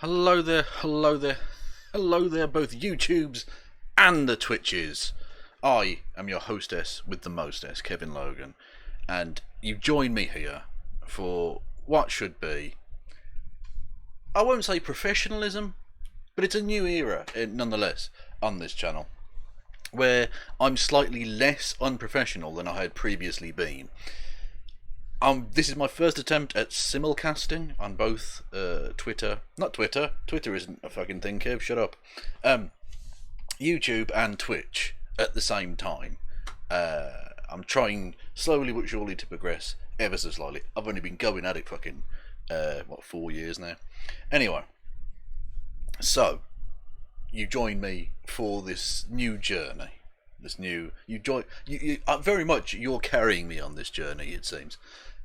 Hello there, hello there, hello there, both YouTubes and the Twitches. I am your hostess with the mostess, Kevin Logan, and you join me here for what should be, I won't say professionalism, but it's a new era, nonetheless, on this channel, where I'm slightly less unprofessional than I had previously been. This is my first attempt at simulcasting on both not Twitter. Twitter isn't a fucking thing, Kev. Shut up. YouTube and Twitch at the same time. I'm trying slowly but surely to progress ever so slightly. I've only been going at it fucking 4 years now. Anyway, so you join me for this new journey. Very much you're carrying me on this journey, it seems,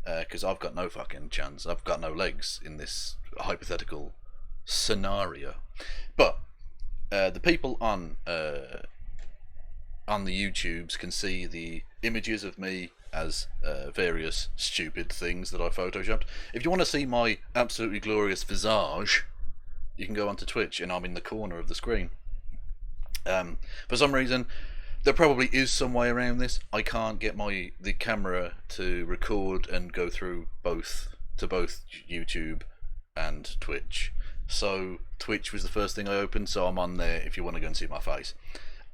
because I've got no fucking chance. I've got no legs in this hypothetical scenario. But the people on the YouTubes can see the images of me as various stupid things that I photoshopped. If you want to see my absolutely glorious visage, you can go onto Twitch, and I'm in the corner of the screen. For some reason, there probably is some way around this. I can't get the camera to record and go through both YouTube and Twitch. So Twitch was the first thing I opened, so I'm on there if you want to go and see my face.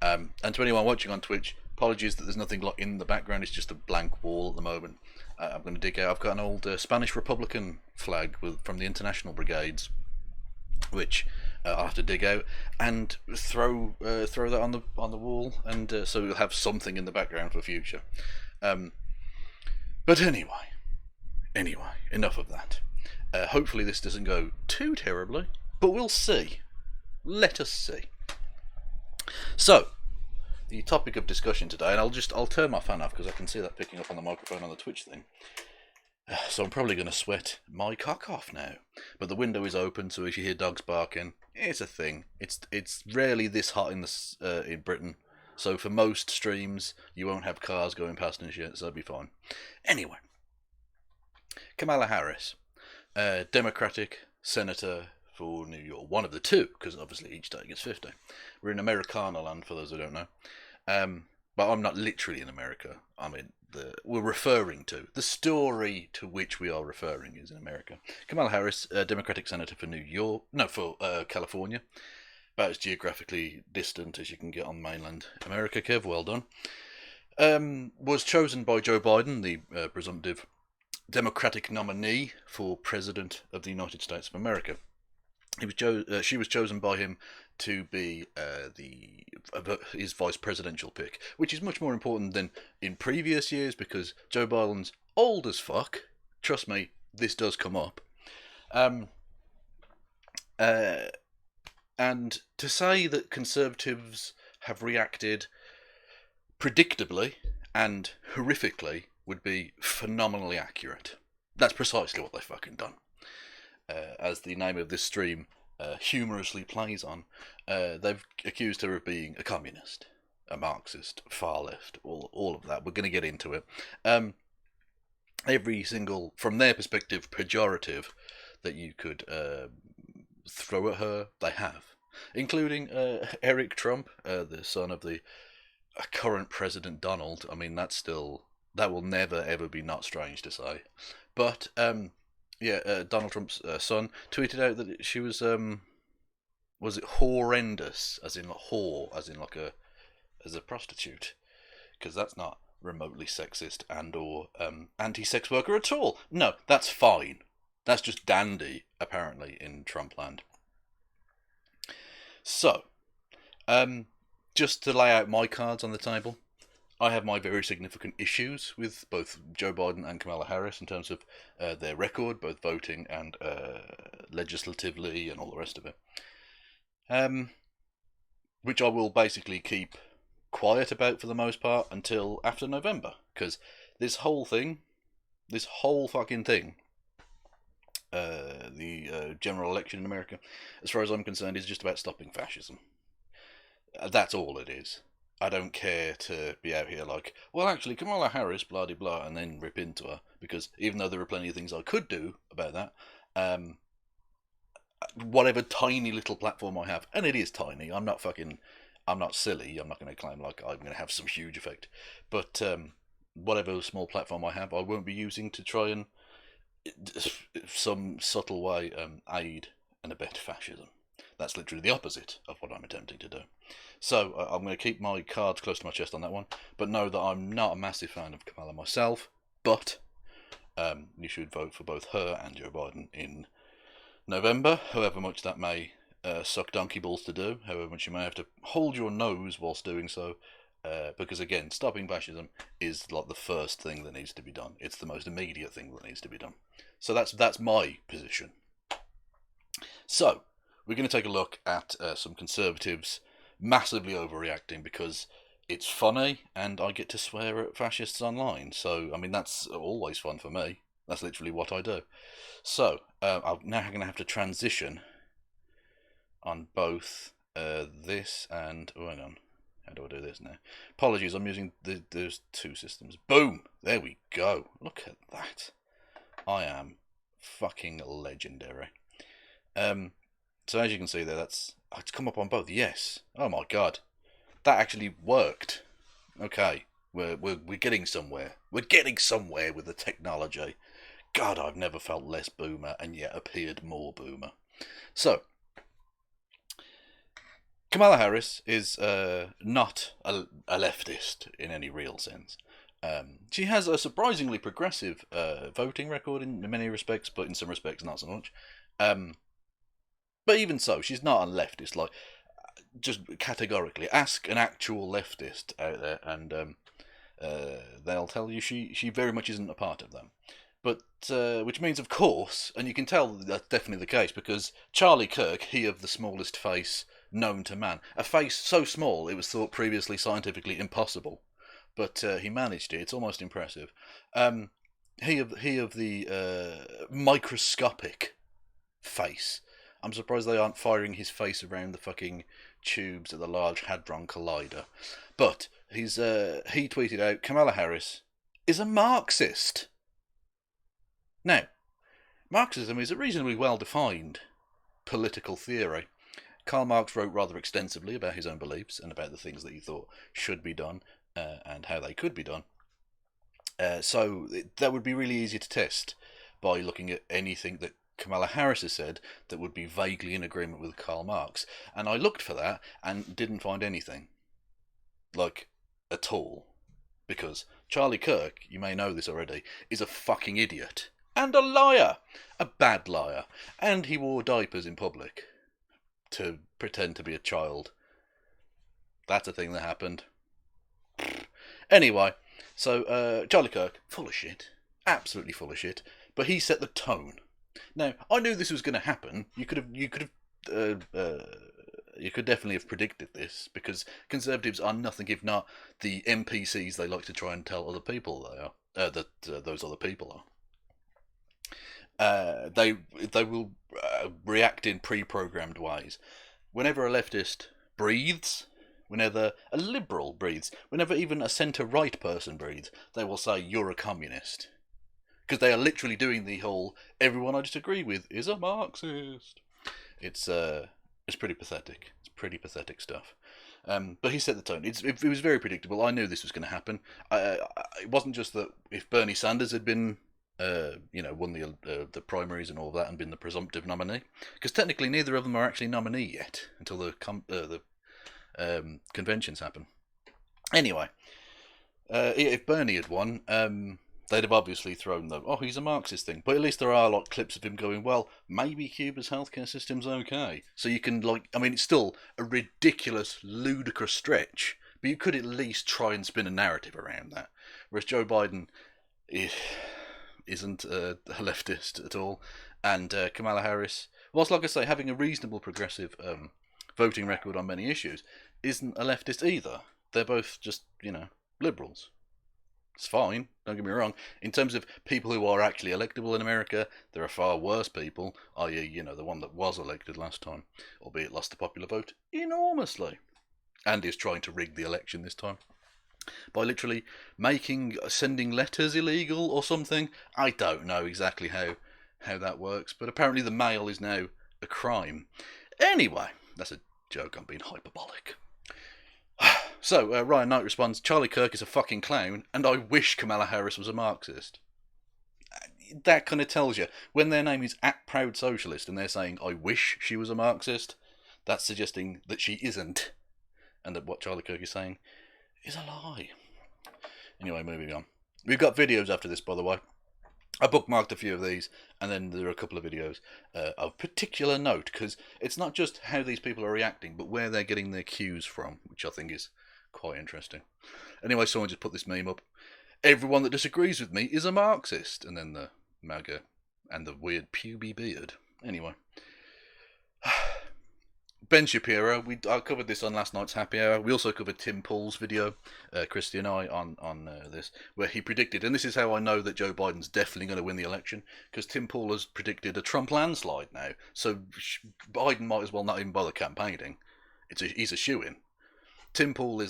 And to anyone watching on Twitch, apologies that there's nothing in the background. It's just a blank wall at the moment. I'm going to dig out. I've got an old Spanish Republican flag from the International Brigades, which I'll have to dig out and throw that on the wall, and so we'll have something in the background for future. But anyway, enough of that. Hopefully this doesn't go too terribly, but we'll see. Let us see. So, the topic of discussion today, and I'll turn my fan off because I can see that picking up on the microphone on the Twitch thing. So I'm probably going to sweat my cock off now. But the window is open, so if you hear dogs barking, it's a thing. It's rarely this hot in Britain. So for most streams, you won't have cars going past and shit, so it'll be fine. Anyway, Kamala Harris, Democratic Senator for New York. One of the two, because obviously each state gets 50. We're in Americana land, for those who don't know. But I'm not literally in America. I'm in we're referring to the story to which we are referring is in America. Kamala Harris, Democratic Senator for California, about as geographically distant as you can get on mainland America. Kev, well done. Was chosen by Joe Biden, the presumptive Democratic nominee for President of the United States of America. She was chosen by him to be his vice presidential pick, which is much more important than in previous years because Joe Biden's old as fuck. Trust me, this does come up. And to say that conservatives have reacted predictably and horrifically would be phenomenally accurate. That's precisely what they've fucking done. As the name of this stream humorously plays on, they've accused her of being a communist, a Marxist, far left, all of that. We're going to get into it. Every single, from their perspective, pejorative that you could throw at her, they have. Including Eric Trump, the son of the current President Donald. I mean, that will never ever be not strange to say. But Donald Trump's son tweeted out that she was it horrendous, as in whore, as in as a prostitute, because that's not remotely sexist and or anti-sex worker at all. No, that's fine. That's just dandy, apparently, in Trumpland. So, just to lay out my cards on the table, I have my very significant issues with both Joe Biden and Kamala Harris in terms of their record, both voting and legislatively and all the rest of it. Which I will basically keep quiet about for the most part until after November. Because this whole fucking thing, the general election in America, as far as I'm concerned, is just about stopping fascism. That's all it is. I don't care to be out here like, well, actually, Kamala Harris, blah, blah, blah, and then rip into her, because even though there are plenty of things I could do about that, whatever tiny little platform I have, and it is tiny. I'm not silly. I'm not going to claim like I'm going to have some huge effect, but whatever small platform I have, I won't be using to try and some subtle way aid and abet fascism. That's literally the opposite of what I'm attempting to do. So I'm going to keep my cards close to my chest on that one, but know that I'm not a massive fan of Kamala myself. But you should vote for both her and Joe Biden in November, however much that may suck donkey balls to do, however much you may have to hold your nose whilst doing so, because again, stopping fascism is like the first thing that needs to be done. It's the most immediate thing that needs to be done. So that's my position. So we're going to take a look at some conservatives massively overreacting because it's funny and I get to swear at fascists online. So I mean that's always fun for me. That's literally what I do. So I'm now going to have to transition on both this and hang on. How do I do this now? Apologies, I'm using there's two systems. Boom! There we go. Look at that. I am fucking legendary. So as you can see there, it's come up on both. Yes. Oh my god, that actually worked. Okay, we're getting somewhere. We're getting somewhere with the technology. God, I've never felt less boomer and yet appeared more boomer. So, Kamala Harris is not a leftist in any real sense. She has a surprisingly progressive voting record in many respects, but in some respects not so much. But even so, she's not a leftist. Like, just categorically, ask an actual leftist out there, and they'll tell you she very much isn't a part of them. But which means, of course, and you can tell that's definitely the case because Charlie Kirk, he of the smallest face known to man, a face so small it was thought previously scientifically impossible, but he managed it. It's almost impressive. He of the microscopic face. I'm surprised they aren't firing his face around the fucking tubes at the Large Hadron Collider. But he tweeted out, Kamala Harris is a Marxist. Now, Marxism is a reasonably well-defined political theory. Karl Marx wrote rather extensively about his own beliefs and about the things that he thought should be done and how they could be done. So that would be really easy to test by looking at anything that Kamala Harris has said that would be vaguely in agreement with Karl Marx. And I looked for that and didn't find anything. Like, at all. Because Charlie Kirk, you may know this already, is a fucking idiot. And a liar. A bad liar. And he wore diapers in public. To pretend to be a child. That's a thing that happened. Anyway, so Charlie Kirk, full of shit. Absolutely full of shit. But he set the tone. Now, I knew this was going to happen. You could definitely have predicted this because conservatives are nothing if not the NPCs they like to try and tell other people they are. That those other people are. They will react in pre-programmed ways. Whenever a leftist breathes, whenever a liberal breathes, whenever even a centre-right person breathes, they will say, "You're a communist." Because they are literally doing the whole everyone I disagree with is a Marxist. It's pretty pathetic. It's pretty pathetic stuff. But he set the tone. It was very predictable. I knew this was going to happen. It wasn't just that if Bernie Sanders had been, won the primaries and all of that and been the presumptive nominee, because technically neither of them are actually nominee yet until the conventions happen. Anyway, if Bernie had won, they'd have obviously thrown the, oh, he's a Marxist thing. But at least there are like clips of him going, well, maybe Cuba's healthcare system's okay. So you can it's still a ridiculous, ludicrous stretch, but you could at least try and spin a narrative around that. Whereas Joe Biden isn't a leftist at all. And Kamala Harris, whilst, like I say, having a reasonable progressive voting record on many issues, isn't a leftist either. They're both just, liberals. It's fine, don't get me wrong. In terms of people who are actually electable in America, there are far worse people, i.e., the one that was elected last time, albeit lost the popular vote enormously, and is trying to rig the election this time by literally sending letters illegal or something. I don't know exactly how that works, but apparently the mail is now a crime. Anyway, that's a joke. I'm being hyperbolic. So, Ryan Knight responds, Charlie Kirk is a fucking clown, and I wish Kamala Harris was a Marxist. That kind of tells you, when their name is @Proud Socialist and they're saying, I wish she was a Marxist, that's suggesting that she isn't, and that what Charlie Kirk is saying is a lie. Anyway, moving on. We've got videos after this, by the way. I bookmarked a few of these, and then there are a couple of videos of particular note, because it's not just how these people are reacting, but where they're getting their cues from, which I think is quite interesting. Anyway, someone just put this meme up. Everyone that disagrees with me is a Marxist. And then the MAGA and the weird puby beard. Anyway. Ben Shapiro, I covered this on last night's Happy Hour. We also covered Tim Pool's video, Christy and I, on this, where he predicted, and this is how I know that Joe Biden's definitely going to win the election, because Tim Pool has predicted a Trump landslide now, so Biden might as well not even bother campaigning. He's a shoo-in. Tim Pool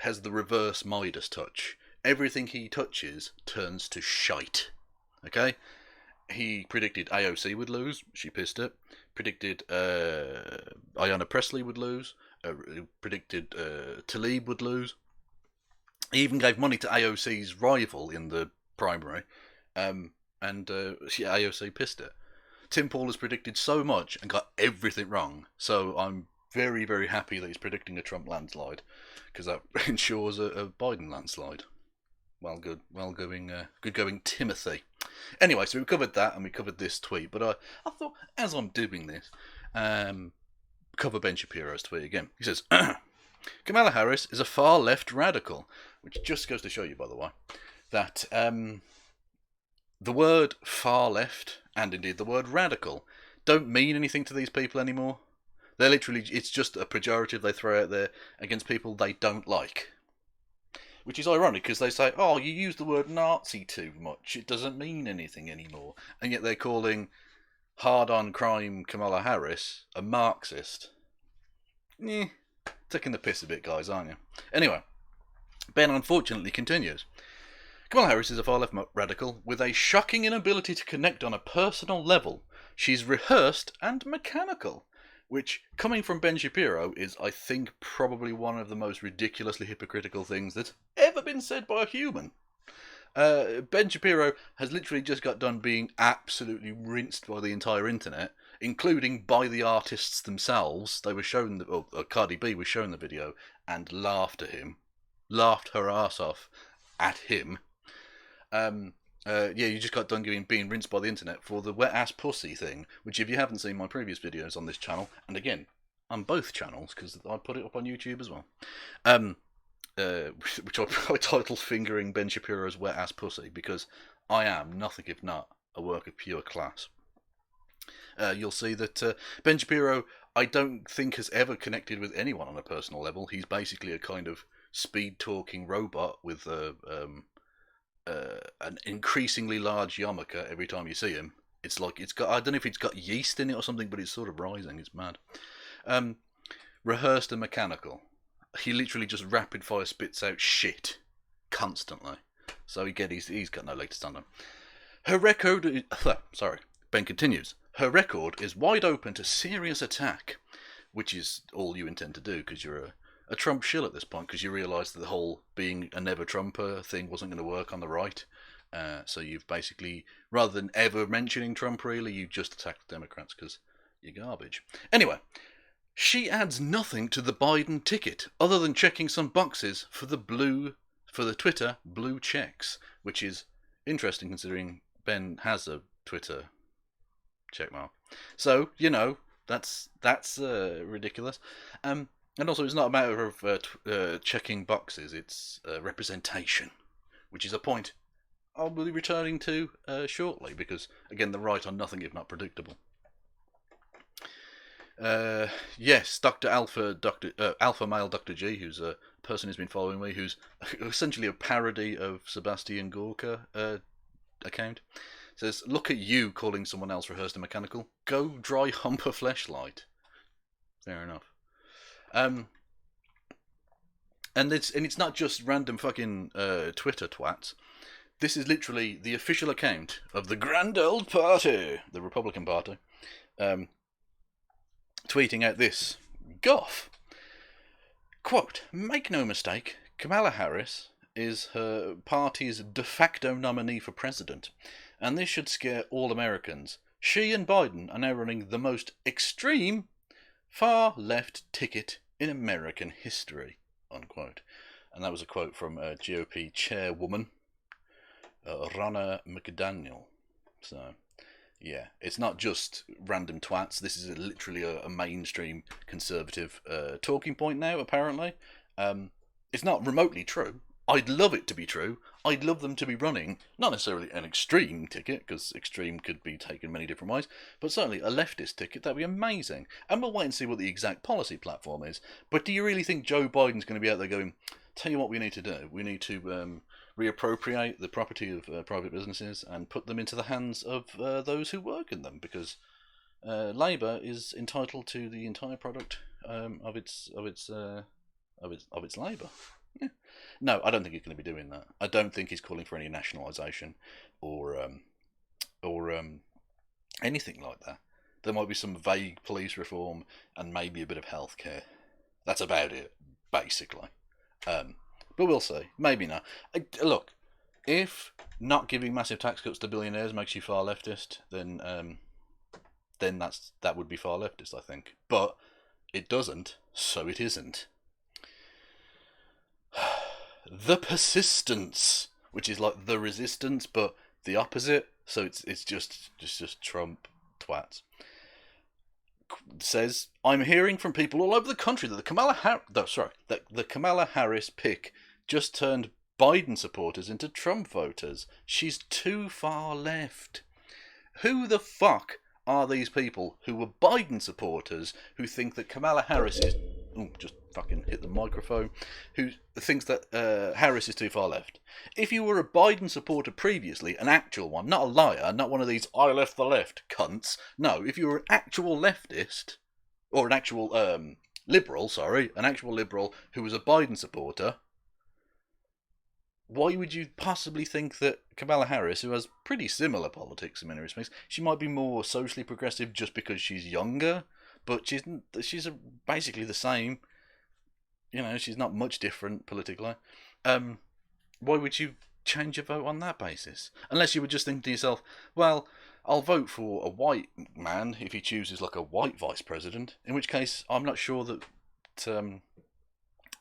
has the reverse Midas touch. Everything he touches turns to shite. Okay? He predicted AOC would lose. She pissed it. Predicted Ayanna Pressley would lose. Predicted Tlaib would lose. He even gave money to AOC's rival in the primary. And AOC pissed it. Tim Pool has predicted so much and got everything wrong. So I'm very, very happy that he's predicting a Trump landslide, because that ensures a Biden landslide. Good going, Timothy. Anyway, so we covered that, and we covered this tweet, but I thought, as I'm doing this, cover Ben Shapiro's tweet again. He says, Kamala Harris is a far-left radical, which just goes to show you, by the way, that the word far-left, and indeed the word radical, don't mean anything to these people anymore. They're literally, it's just a pejorative they throw out there against people they don't like. Which is ironic, because they say, oh, you use the word Nazi too much, it doesn't mean anything anymore. And yet they're calling hard-on crime Kamala Harris a Marxist. Taking the piss a bit, guys, aren't you? Anyway, Ben unfortunately continues. Kamala Harris is a far-left radical with a shocking inability to connect on a personal level. She's rehearsed and mechanical. Which, coming from Ben Shapiro, is, I think, probably one of the most ridiculously hypocritical things that's ever been said by a human. Ben Shapiro has literally just got done being absolutely rinsed by the entire internet, including by the artists themselves. They were shown, Cardi B was shown the video and laughed at him. Laughed her ass off at him. You just got done being rinsed by the internet for the wet ass pussy thing, which if you haven't seen my previous videos on this channel, and again, on both channels, because I put it up on YouTube as well, which I titled Fingering Ben Shapiro's Wet Ass Pussy, because I am nothing if not a work of pure class. You'll see that Ben Shapiro, I don't think, has ever connected with anyone on a personal level. He's basically a kind of speed-talking robot with an increasingly large yarmulke every time you see him. It's like it's got, I don't know if it's got yeast in it or something, but it's sort of rising. It's mad. Rehearsed and mechanical. He literally just rapid fire spits out shit constantly. So he's got no leg to stand on. Her record, Ben continues. Her record is wide open to serious attack, which is all you intend to do because you're a Trump shill at this point, because you realise that the whole being a never Trumper thing wasn't going to work on the right. So you've basically, rather than ever mentioning Trump really, you just attacked Democrats because you're garbage. Anyway, she adds nothing to the Biden ticket other than checking some boxes for the Twitter blue checks, which is interesting considering Ben has a Twitter checkmark. So, that's ridiculous. And also, it's not a matter of checking boxes, it's representation, which is a point I'll be returning to shortly, because, again, the right are nothing if not predictable. Yes, Alpha Male Dr. G, who's a person who's been following me, who's essentially a parody of Sebastian Gorka account, says, look at you calling someone else rehearsed and mechanical. Go dry hump a fleshlight. Fair enough. And it's not just random fucking Twitter twats. This is literally the official account of the Grand Old Party, the Republican Party, tweeting out this guff. Quote, "Make no mistake, Kamala Harris is her party's de facto nominee for president, and this should scare all Americans. She and Biden are now running the most extreme far-left ticket in American history," unquote. And that was a quote from GOP chairwoman Ronna McDaniel. So, yeah, it's not just random twats. This is literally a mainstream conservative talking point now, apparently. It's not remotely true. I'd love it to be true. I'd love them to be running, not necessarily an extreme ticket, because extreme could be taken many different ways, but certainly a leftist ticket. That'd be amazing. And we'll wait and see what the exact policy platform is. But do you really think Joe Biden's going to be out there going, tell you what we need to do? We need to reappropriate the property of private businesses and put them into the hands of those who work in them, because Labour is entitled to the entire product of its labour. Yeah. No, I don't think he's going to be doing that. I don't think he's calling for any nationalisation or anything like that. There might be some vague police reform and maybe a bit of healthcare. That's about it, basically. But we'll see. Maybe not. Look, if not giving massive tax cuts to billionaires makes you far leftist, then that would be far leftist, I think. But it doesn't, so it isn't. The persistence, which is like the resistance, but the opposite. So it's just Trump twats. Says, "I'm hearing from people all over the country that the Kamala Harris pick just turned Biden supporters into Trump voters. She's too far left." Who the fuck are these people who were Biden supporters who think that Kamala Harris is... Oh, just fucking hit the microphone. Who thinks that Harris is too far left? If you were a Biden supporter previously, an actual one, not a liar, not one of these I left the left cunts. No, if you were an actual leftist, or an actual liberal who was a Biden supporter, why would you possibly think that Kamala Harris, who has pretty similar politics in many respects, she might be more socially progressive just because she's younger, but she's basically the same. You know, she's not much different politically. Why would you change your vote on that basis? Unless you were just thinking to yourself, well, I'll vote for a white man if he chooses like a white vice president, in which case I'm not sure that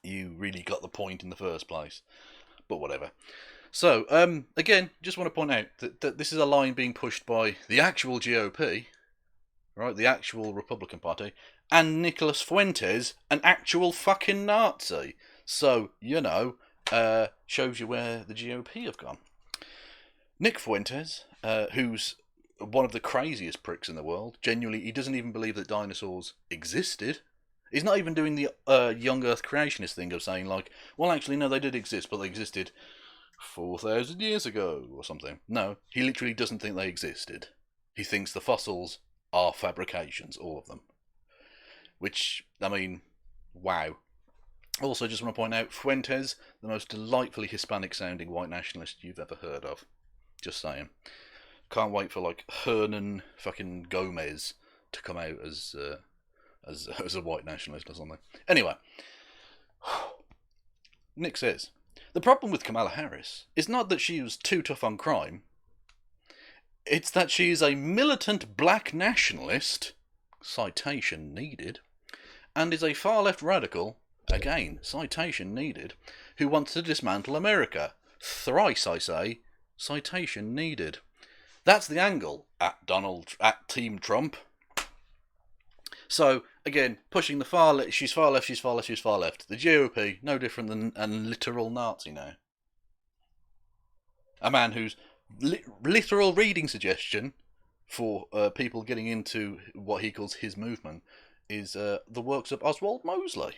you really got the point in the first place. But whatever. So, again, just want to point out that this is a line being pushed by the actual GOP, right, the actual Republican Party, and Nicholas Fuentes, an actual fucking Nazi. So, you know, shows you where the GOP have gone. Nick Fuentes, who's one of the craziest pricks in the world, genuinely, he doesn't even believe that dinosaurs existed. He's not even doing the young Earth creationist thing of saying, like, well, actually, no, they did exist, but they existed 4,000 years ago or something. No, he literally doesn't think they existed. He thinks the fossils are fabrications, all of them. Which, I mean, wow. Also, just want to point out, Fuentes, the most delightfully Hispanic-sounding white nationalist you've ever heard of. Just saying. Can't wait for, like, Hernan fucking Gomez to come out as a white nationalist or something. Anyway, Nick says, the problem with Kamala Harris is not that she was too tough on crime. It's that she is a militant black nationalist, citation needed, and is a far-left radical, again, citation needed, who wants to dismantle America. Thrice, I say, citation needed. That's the angle at Team Trump. So, again, pushing the far left, she's far left. The GOP, no different than a literal Nazi now. A man whose literal reading suggestion for people getting into what he calls his movement is the works of Oswald Mosley,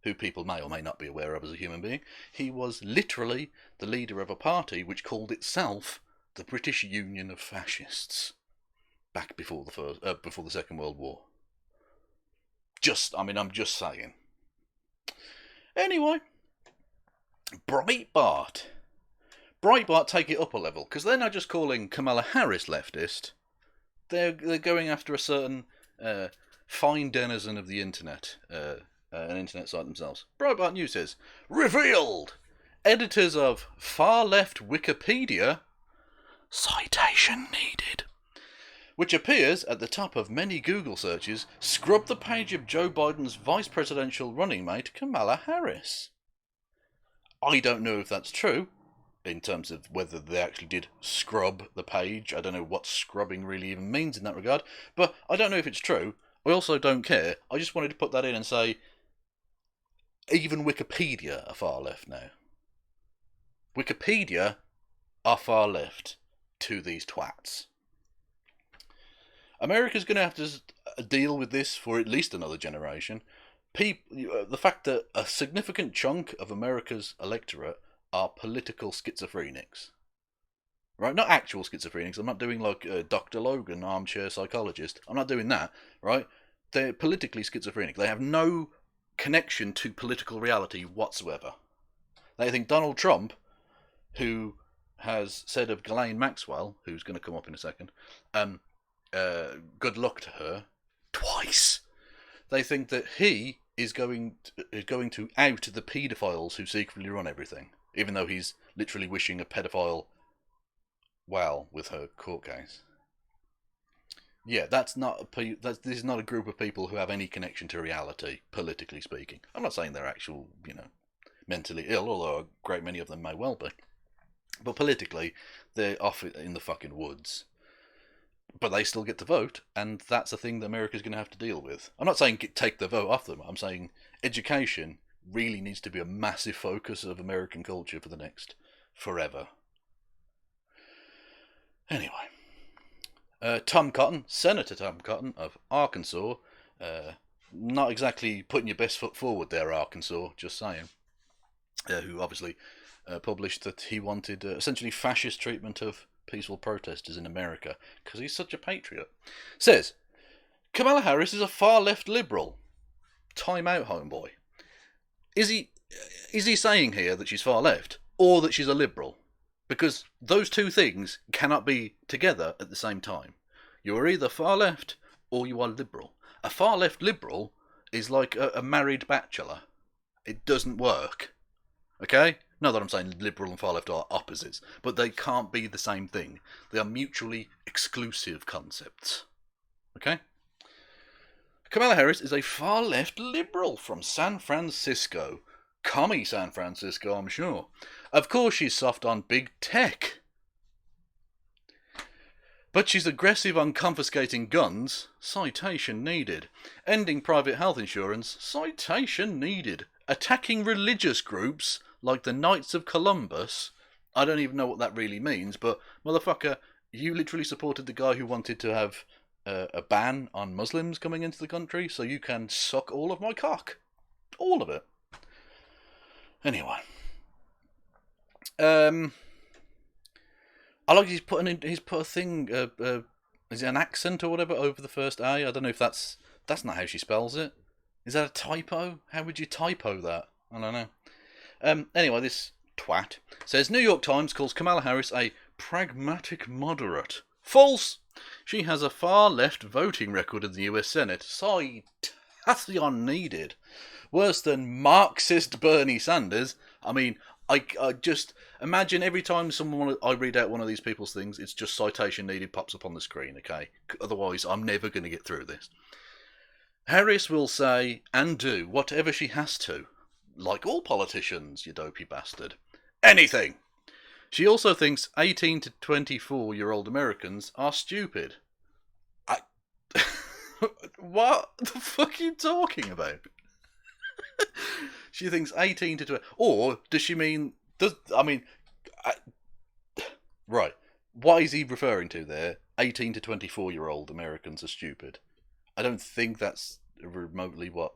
who people may or may not be aware of as a human being. He was literally the leader of a party which called itself the British Union of Fascists back before the Second World War. I'm just saying. Anyway, Breitbart take it up a level, because they're not just calling Kamala Harris leftist. They're going after a certain fine denizen of the internet, an internet site themselves. Breitbart News says, revealed! Editors of far-left Wikipedia, citation needed, which appears at the top of many Google searches, scrub the page of Joe Biden's vice presidential running mate, Kamala Harris. I don't know if that's true, in terms of whether they actually did scrub the page. I don't know what scrubbing really even means in that regard, but I don't know if it's true. I also don't care. I just wanted to put that in and say, even Wikipedia are far left now. Wikipedia are far left to these twats. America's going to have to deal with this for at least another generation. The fact that a significant chunk of America's electorate are political schizophrenics. Right? Not actual schizophrenics. I'm not doing like Dr. Logan, armchair psychologist. I'm not doing that. Right? They're politically schizophrenic. They have no connection to political reality whatsoever. They think Donald Trump, who has said of Ghislaine Maxwell, who's going to come up in a second, good luck to her, twice. They think that he is going to out the paedophiles who secretly run everything, even though he's literally wishing a pedophile well with her court case. Yeah, this is not a group of people who have any connection to reality, politically speaking. I'm not saying they're actual, mentally ill, although a great many of them may well be. But politically, they're off in the fucking woods. But they still get to vote, and that's a thing that America's going to have to deal with. I'm not saying take the vote off them. I'm saying education really needs to be a massive focus of American culture for the next forever. Anyway, Tom Cotton, Senator Tom Cotton of Arkansas, not exactly putting your best foot forward there, Arkansas, just saying, who obviously published that he wanted essentially fascist treatment of peaceful protesters in America because he's such a patriot, says Kamala Harris is a far-left liberal. Time out, homeboy. Is he saying here that she's far-left or that she's a liberal? Because those two things cannot be together at the same time. You are either far-left or you are liberal. A far-left liberal is like a married bachelor. It doesn't work. Okay? Not that I'm saying liberal and far-left are opposites, but they can't be the same thing. They are mutually exclusive concepts. Okay? Kamala Harris is a far-left liberal from San Francisco. Commie San Francisco, I'm sure. Of course she's soft on big tech. But she's aggressive on confiscating guns. Citation needed. Ending private health insurance. Citation needed. Attacking religious groups like the Knights of Columbus. I don't even know what that really means, but motherfucker, you literally supported the guy who wanted to have a ban on Muslims coming into the country, so you can suck all of my cock. All of it. Anyway. I like he's put a thing, is it an accent or whatever over the first A? I don't know if that's not how she spells it. Is that a typo? How would you typo that? I don't know. Anyway, this twat says New York Times calls Kamala Harris a pragmatic moderate. False! She has a far-left voting record in the US Senate. Citation needed. Worse than Marxist Bernie Sanders. I mean, I just imagine every time I read out one of these people's things, it's just citation needed pops up on the screen, okay? Otherwise, I'm never going to get through this. Harris will say and do whatever she has to. Like all politicians, you dopey bastard. Anything! She also thinks 18 to 24-year-old Americans are stupid. What the fuck are you talking about? She thinks 18 to 20... Or does she mean... Right. What is he referring to there? 18 to 24-year-old Americans are stupid. I don't think that's remotely what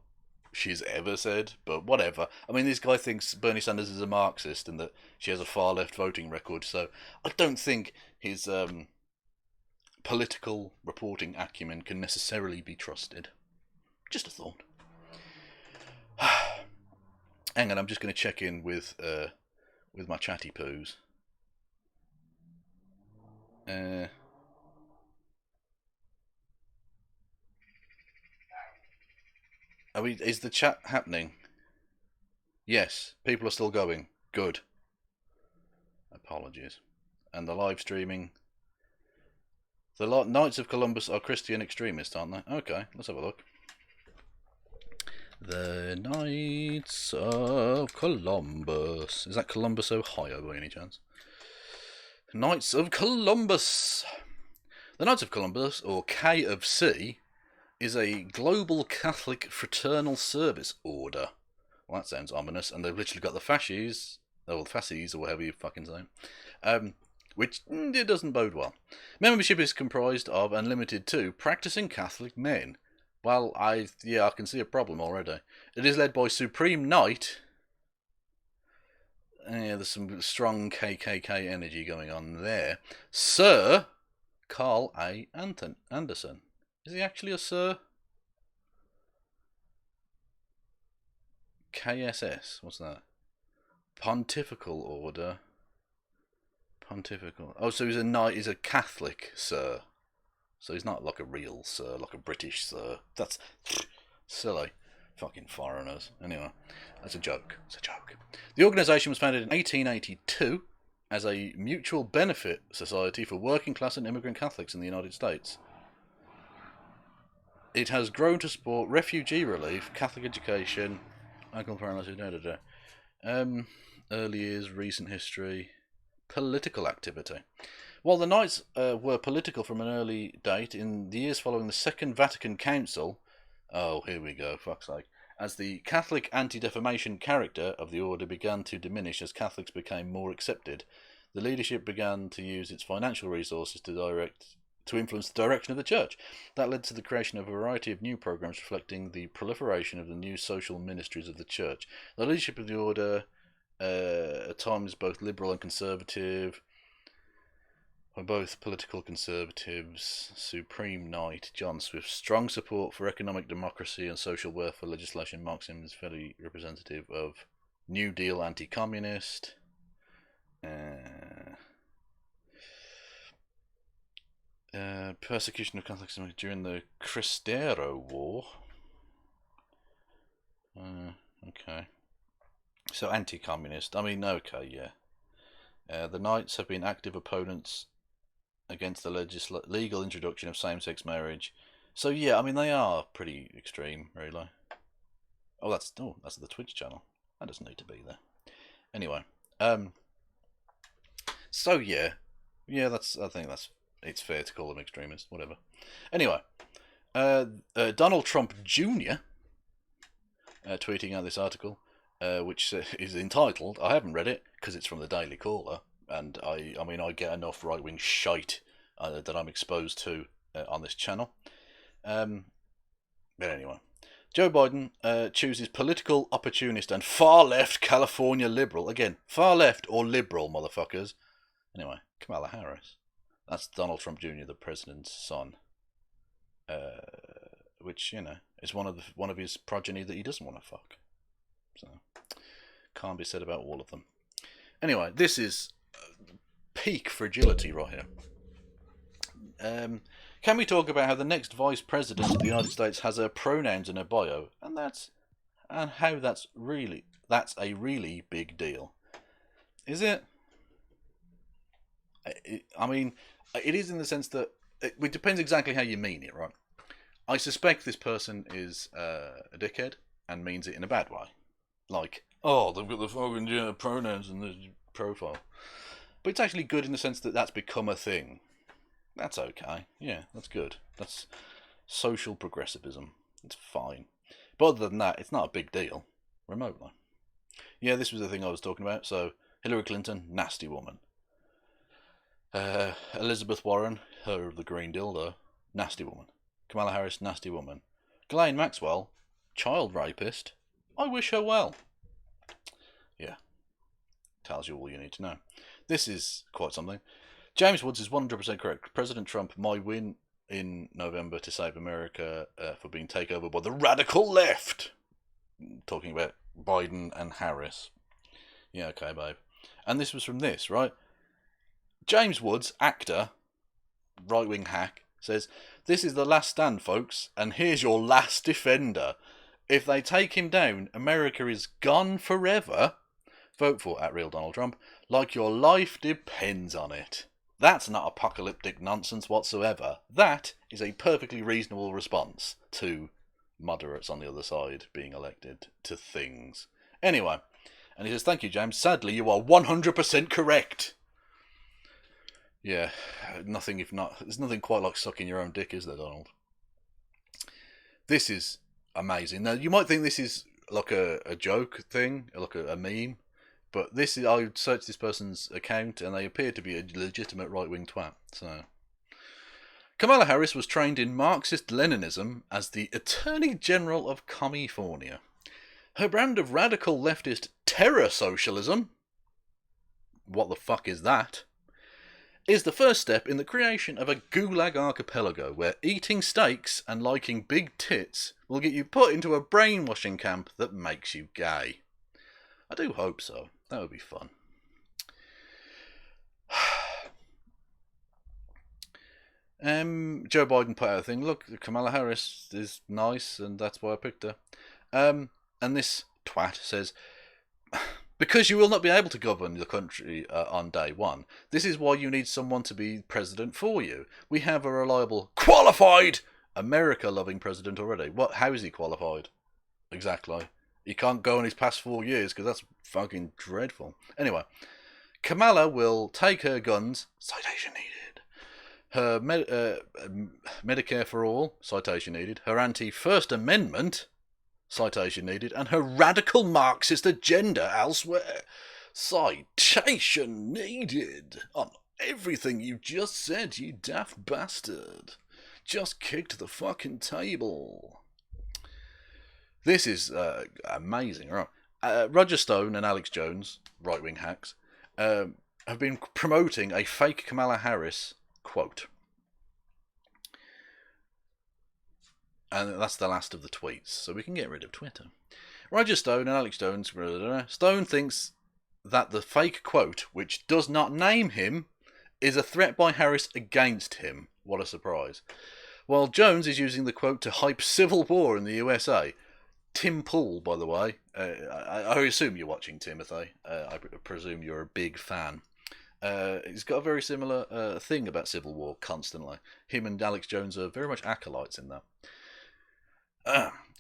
she's ever said, but whatever. I mean, this guy thinks Bernie Sanders is a Marxist and that she has a far-left voting record, so I don't think his political reporting acumen can necessarily be trusted. Just a thought. Hang on, I'm just going to check in with my chatty poos. Is the chat happening? Yes, people are still going. Good. Apologies. And the live streaming. The Knights of Columbus are Christian extremists, aren't they? Okay, let's have a look. The Knights of Columbus. Is that Columbus, Ohio, by any chance? Knights of Columbus. The Knights of Columbus, or K of C, is a global Catholic fraternal service order. Well, that sounds ominous, and they've literally got the fasces, or the fasces, or whatever you fucking say, which it doesn't bode well. Membership is comprised of and limited to practicing Catholic men. Well, I can see a problem already. It is led by Supreme Knight. Yeah, there's some strong KKK energy going on there. Sir Carl A. Anderson. Is he actually a Sir? KSS, what's that? Pontifical Order. Pontifical. Oh, so he's a knight. He's a Catholic Sir. So he's not like a real Sir, like a British Sir. That's silly. Fucking foreigners. Anyway, that's a joke. It's a joke. The organisation was founded in 1882 as a mutual benefit society for working class and immigrant Catholics in the United States. It has grown to support refugee relief, Catholic education, early years, recent history, political activity. While the Knights were political from an early date, in the years following the Second Vatican Council, oh, here we go, fuck's sake, as the Catholic anti-defamation character of the order began to diminish as Catholics became more accepted, the leadership began to use its financial resources to influence the direction of the church. That led to the creation of a variety of new programs reflecting the proliferation of the new social ministries of the church. The leadership of the order, at times both liberal and conservative, were both political conservatives. Supreme Knight John Swift, strong support for economic democracy and social welfare legislation, marks him as fairly representative of New Deal anti-communist. Persecution of Catholics during the Cristero War. Okay. So anti-communist. I mean, okay, yeah. The Knights have been active opponents against the legal introduction of same-sex marriage. So yeah, I mean, they are pretty extreme, really. Oh, that's the Twitch channel. That doesn't need to be there. Anyway, so yeah, I think it's fair to call them extremists, whatever. Anyway, Donald Trump Jr. Tweeting out this article, which is entitled, I haven't read it because it's from the Daily Caller, and I mean I get enough right-wing shite that I'm exposed to on this channel. But anyway, Joe Biden chooses political opportunist and far-left California liberal. Again, far-left or liberal, motherfuckers. Anyway, Kamala Harris. That's Donald Trump Jr., the president's son. Which, is one of his progeny that he doesn't want to fuck. So, can't be said about all of them. Anyway, this is peak fragility right here. Can we talk about how the next vice president of the United States has her pronouns in her bio, and how that's a really big deal? Is it? I mean, it is in the sense that it depends exactly how you mean it, right? I suspect this person is a dickhead and means it in a bad way. Like, oh, they've got the fucking pronouns in the profile. But it's actually good in the sense that that's become a thing. That's okay. Yeah, that's good. That's social progressivism. It's fine. But other than that, it's not a big deal. Remotely. Yeah, this was the thing I was talking about. So, Hillary Clinton, nasty woman. Elizabeth Warren, her of the green dildo, nasty woman. Kamala Harris, nasty woman. Ghislaine Maxwell, child rapist. I wish her well. Yeah. Tells you all you need to know. This is quite something. James Woods is 100% correct. President Trump might win in November to save America for being taken over by the radical left. Talking about Biden and Harris. Yeah, okay, babe. And this was from this, right? James Woods, actor, right-wing hack, says, "This is the last stand, folks, and here's your last defender. If they take him down, America is gone forever. Vote for @RealDonaldTrump like your life depends on it. That's not apocalyptic nonsense whatsoever. That is a perfectly reasonable response to moderates on the other side being elected to things. Anyway, and he says, thank you, James. Sadly, you are 100% correct. Yeah, there's nothing quite like sucking your own dick, is there, Donald? This is amazing. Now, you might think this is like a joke thing, like a meme, but I searched this person's account and they appear to be a legitimate right-wing twat. So, Kamala Harris was trained in Marxist-Leninism as the Attorney General of California. Her brand of radical leftist terror socialism, what the fuck is that, is the first step in the creation of a gulag archipelago where eating steaks and liking big tits will get you put into a brainwashing camp that makes you gay. I do hope so. That would be fun. Joe Biden put out a thing. Look, Kamala Harris is nice, and that's why I picked her. And this twat says, because you will not be able to govern the country on day one, this is why you need someone to be president for you. We have a reliable, qualified, America-loving president already. How is he qualified? Exactly. He can't go in his past 4 years because that's fucking dreadful. Anyway, Kamala will take her guns, citation needed, her Medicare for all, citation needed, her anti-First Amendment, citation needed, and her radical Marxist agenda elsewhere, citation needed, on everything you just said, you daft bastard. Just kicked the fucking table. This is amazing, right? Roger Stone and Alex Jones, right-wing hacks, have been promoting a fake Kamala Harris quote. And that's the last of the tweets, so we can get rid of Twitter. Roger Stone and Alex Jones, Stone thinks that the fake quote, which does not name him, is a threat by Harris against him. What a surprise. While Jones is using the quote to hype civil war in the USA. Tim Pool, by the way, I assume you're watching, Timothy. I presume you're a big fan. He's got a very similar thing about civil war constantly. Him and Alex Jones are very much acolytes in that.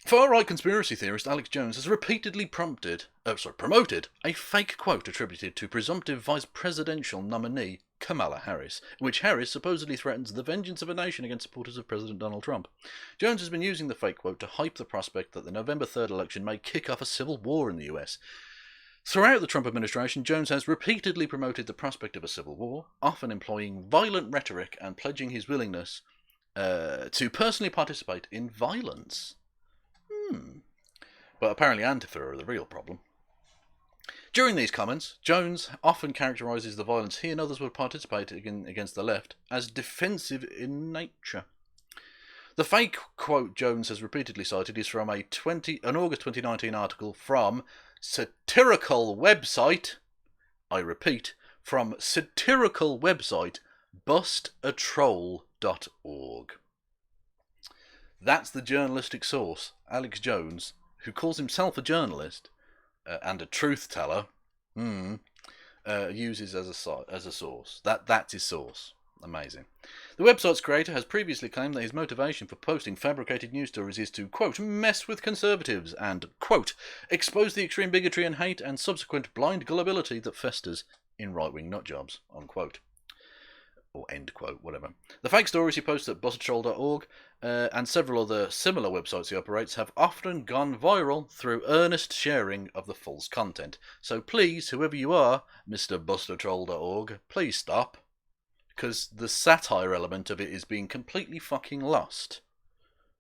Far-right conspiracy theorist Alex Jones has repeatedly promoted a fake quote attributed to presumptive vice presidential nominee Kamala Harris, in which Harris supposedly threatens the vengeance of a nation against supporters of President Donald Trump. Jones has been using the fake quote to hype the prospect that the November 3rd election may kick off a civil war in the US. Throughout the Trump administration, Jones has repeatedly promoted the prospect of a civil war, often employing violent rhetoric and pledging his willingness to personally participate in violence. But apparently Antifa are the real problem. During these comments, Jones often characterises the violence he and others would participate in against the left as defensive in nature. The fake quote Jones has repeatedly cited is from an August 2019 article from satirical website, I repeat, from satirical website bustatroll.org. That's the journalistic source, Alex Jones, who calls himself a journalist and a truth teller, uses as a source. That's his source. Amazing. The website's creator has previously claimed that his motivation for posting fabricated news stories is to, quote, mess with conservatives and, quote, expose the extreme bigotry and hate and subsequent blind gullibility that festers in right-wing nutjobs, unquote. Or end quote, whatever. The fake stories he posts at bustatroll.org and several other similar websites he operates have often gone viral through earnest sharing of the false content. So please, whoever you are, Mr. bustatroll.org, please stop. Because the satire element of it is being completely fucking lost.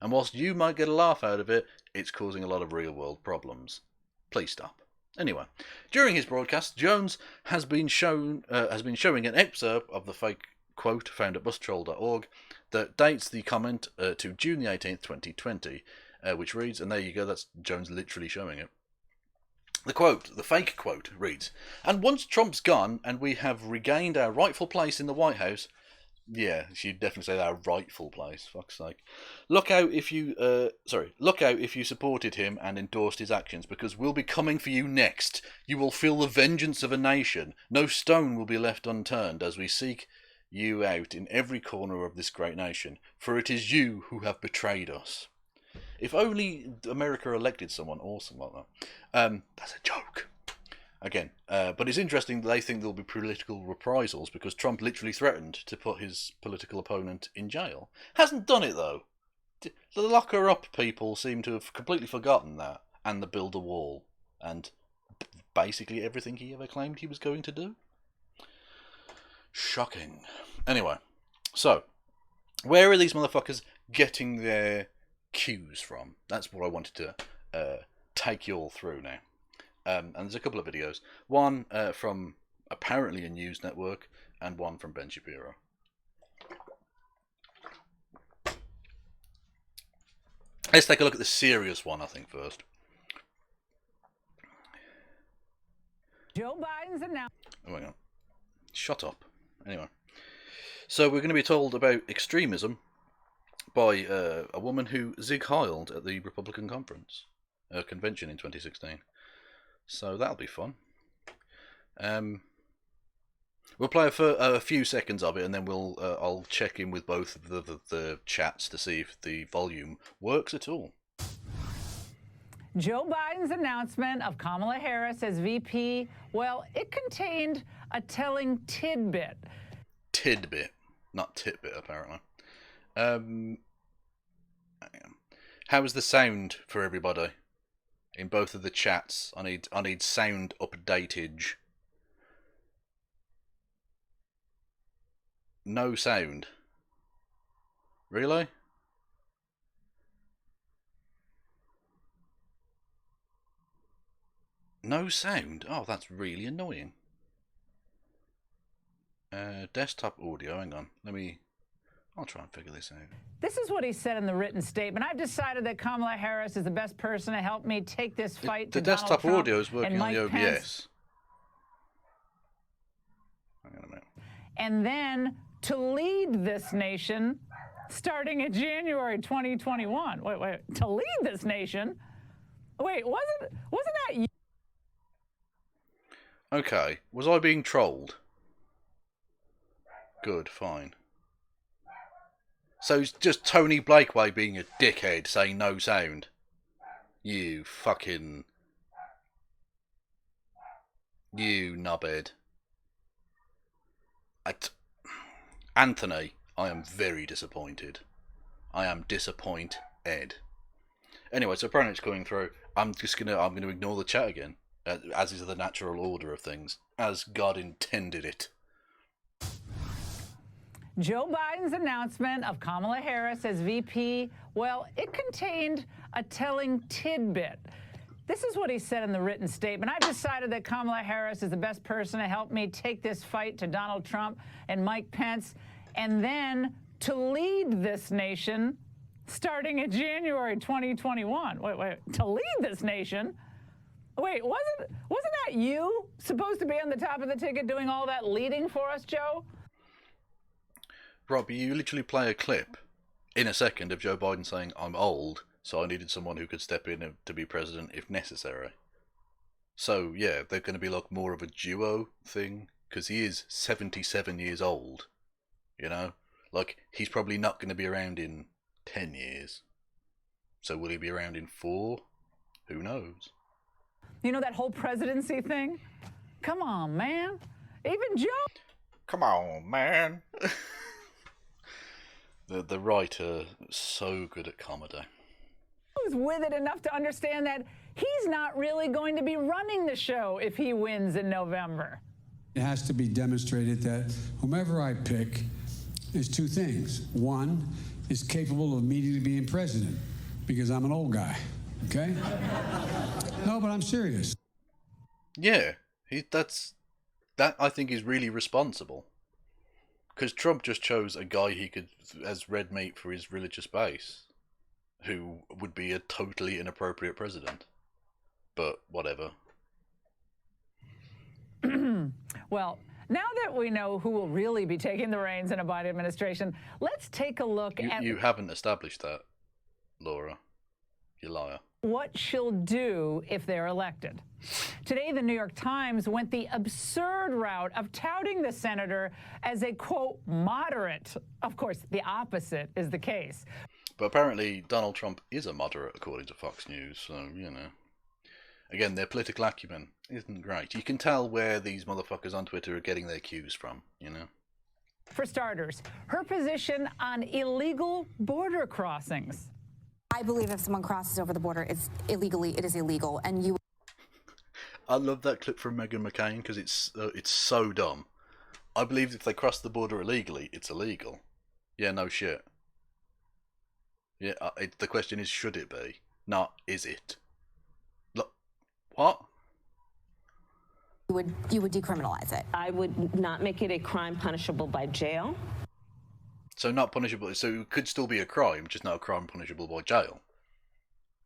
And whilst you might get a laugh out of it, it's causing a lot of real-world problems. Please stop. Anyway, during his broadcast, Jones has been showing an excerpt of the fake quote found at bustatroll.org that dates the comment to June the 18th, 2020, which reads, and there you go, that's Jones literally showing it. The fake quote, reads, and once Trump's gone and we have regained our rightful place in the White House, Yeah, she'd definitely say that rightful place. Fuck's sake! Look out if you, look out if you supported him and endorsed his actions, because we'll be coming for you next. You will feel the vengeance of a nation. No stone will be left unturned as we seek you out in every corner of this great nation. For it is you who have betrayed us. If only America elected someone awesome like that. That's a joke. Again, but it's interesting that they think there'll be political reprisals because Trump literally threatened to put his political opponent in jail. Hasn't done it though. The lock her up people seem to have completely forgotten that, and the build a wall, and basically everything he ever claimed he was going to do. Shocking. Anyway, so where are these motherfuckers getting their cues from? That's what I wanted to take you all through now. And there's a couple of videos. One from apparently a news network, and one from Ben Shapiro. Let's take a look at the serious one, I think, first. Joe Biden's announced. Oh, hang on. Shut up. Anyway. So we're going to be told about extremism by a woman who zig-heiled at the Republican conference convention in 2016. So that'll be fun. We'll play a few seconds of it, and then I'll check in with both of the chats to see if the volume works at all. Joe Biden's announcement of Kamala Harris as VP, well, it contained a telling tidbit. Tidbit, not titbit, apparently. How was the sound for everybody? In both of the chats, I need sound updated. No sound. Really? No sound? Oh, that's really annoying. Desktop audio, hang on. I'll try and figure this out. This is what he said in the written statement. I've decided that Kamala Harris is the best person to help me take this fight to Donald Trump. The desktop audio is working on the OBS. Pence. Hang on a minute. And then to lead this nation starting in January 2021. Wait. To lead this nation? Wait, wasn't that you? Okay. Was I being trolled? Good, fine. So it's just Tony Blakeway being a dickhead saying no sound. You fucking... You knobhead. Anthony, I am very disappointed. I am disappointed. Anyway, so apparently it's going through. I'm gonna ignore the chat again, as is the natural order of things, as God intended it. Joe Biden's announcement of Kamala Harris as VP, well, it contained a telling tidbit. This is what he said in the written statement. I've decided that Kamala Harris is the best person to help me take this fight to Donald Trump and Mike Pence, and then to lead this nation starting in January 2021. Wait, to lead this nation? Wait, wasn't that you supposed to be on the top of the ticket doing all that leading for us, Joe? Rob, you literally play a clip in a second of Joe Biden saying, I'm old, so I needed someone who could step in to be president if necessary. So, yeah, they're going to be like more of a duo thing, because he is 77 years old, you know? Like, he's probably not going to be around in 10 years. So will he be around in 4? Who knows? You know that whole presidency thing? Come on, man. Even Joe... Come on, man. The writer so good at comedy. Who's with it enough to understand that he's not really going to be running the show if he wins in November. It has to be demonstrated that whomever I pick is two things. One, is capable of immediately being president, because I'm an old guy, okay? No, but I'm serious. Yeah, that I think is really responsible. Because Trump just chose a guy he could as red meat for his religious base, who would be a totally inappropriate president. But whatever. Well, Now that we know who will really be taking the reins in a Biden administration, let's take a look at... You haven't established that, Laura. You liar. What she'll do if they're elected. Today, the New York Times went the absurd route of touting the senator as a, quote, moderate. Of course, the opposite is the case. But apparently Donald Trump is a moderate, according to Fox News, so, you know. Again, their political acumen isn't great. You can tell where these motherfuckers on Twitter are getting their cues from, you know. For starters, her position on illegal border crossings. I believe if someone crosses over the border, it's illegally, it is illegal, and you... I love that clip from Meghan McCain because it's so dumb. I believe if they cross the border illegally, it's illegal. Yeah, no shit. Yeah, the question is, should it be? Not, is it? Look, what? You would decriminalize it. I would not make it a crime punishable by jail. So not punishable, so it could still be a crime, just not a crime punishable by jail.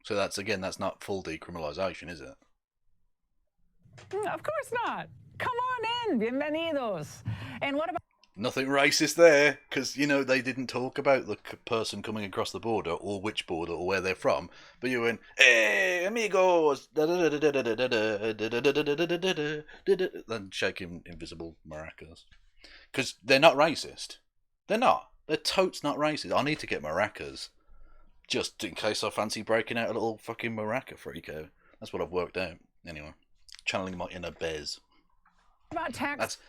So that's not full decriminalisation, is it? Of course not. Come on in, bienvenidos. And what about... Nothing racist there, because, you know, they didn't talk about the person coming across the border, or which border, or where they're from, but you went, hey, amigos, then shaking invisible maracas. Because they're not racist. They're not. They're totes not racist. I need to get maracas, just in case I fancy breaking out a little fucking maraca freak out. That's what I've worked out. Anyway, channeling my inner Bez. About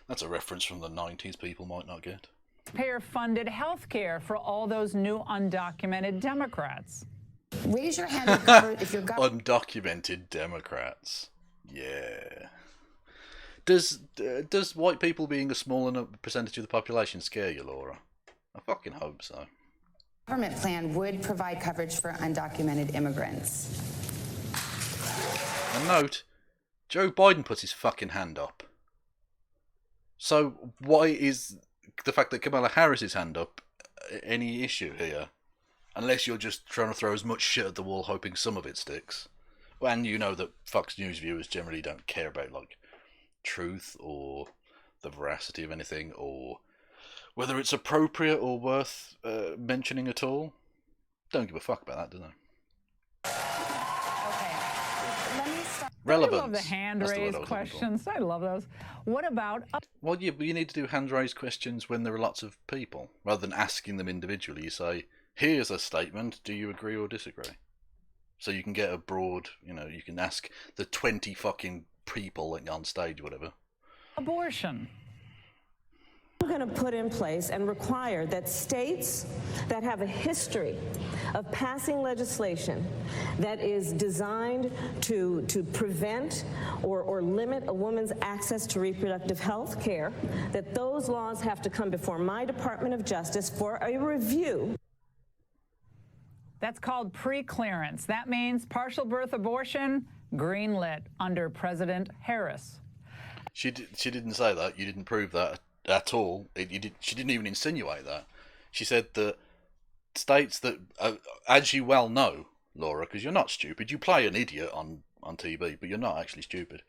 That's a reference from the 90s people might not get. Taxpayer-funded health care for all those new undocumented Democrats. Raise your hand if you're... Undocumented Democrats. Yeah. Does white people being a small enough percentage of the population scare you, Laura? I fucking hope so. Government plan would provide coverage for undocumented immigrants. And note, Joe Biden puts his fucking hand up. So why is the fact that Kamala Harris's hand up any issue here? Unless you're just trying to throw as much shit at the wall hoping some of it sticks. And you know that Fox News viewers generally don't care about, like, truth or the veracity of anything, or whether it's appropriate or worth mentioning at all. Don't give a fuck about that, do they? Okay, let me start. Relevance. I love the hand raised questions. I love those. What about... Well, yeah, but you need to do hand raised questions when there are lots of people. Rather than asking them individually, you say, here's a statement, do you agree or disagree? So you can get a broad, you know, you can ask the 20 fucking people on stage, whatever. Abortion. We're going to put in place and require that states that have a history of passing legislation that is designed to prevent or limit a woman's access to reproductive health care, that those laws have to come before my Department of Justice for a review. That's called pre-clearance. That means partial birth abortion, greenlit under President Harris. She didn't say that. You didn't prove that at all. She didn't even insinuate that. She said that states that, as you well know, Laura, because you're not stupid. You play an idiot on TV, but you're not actually stupid.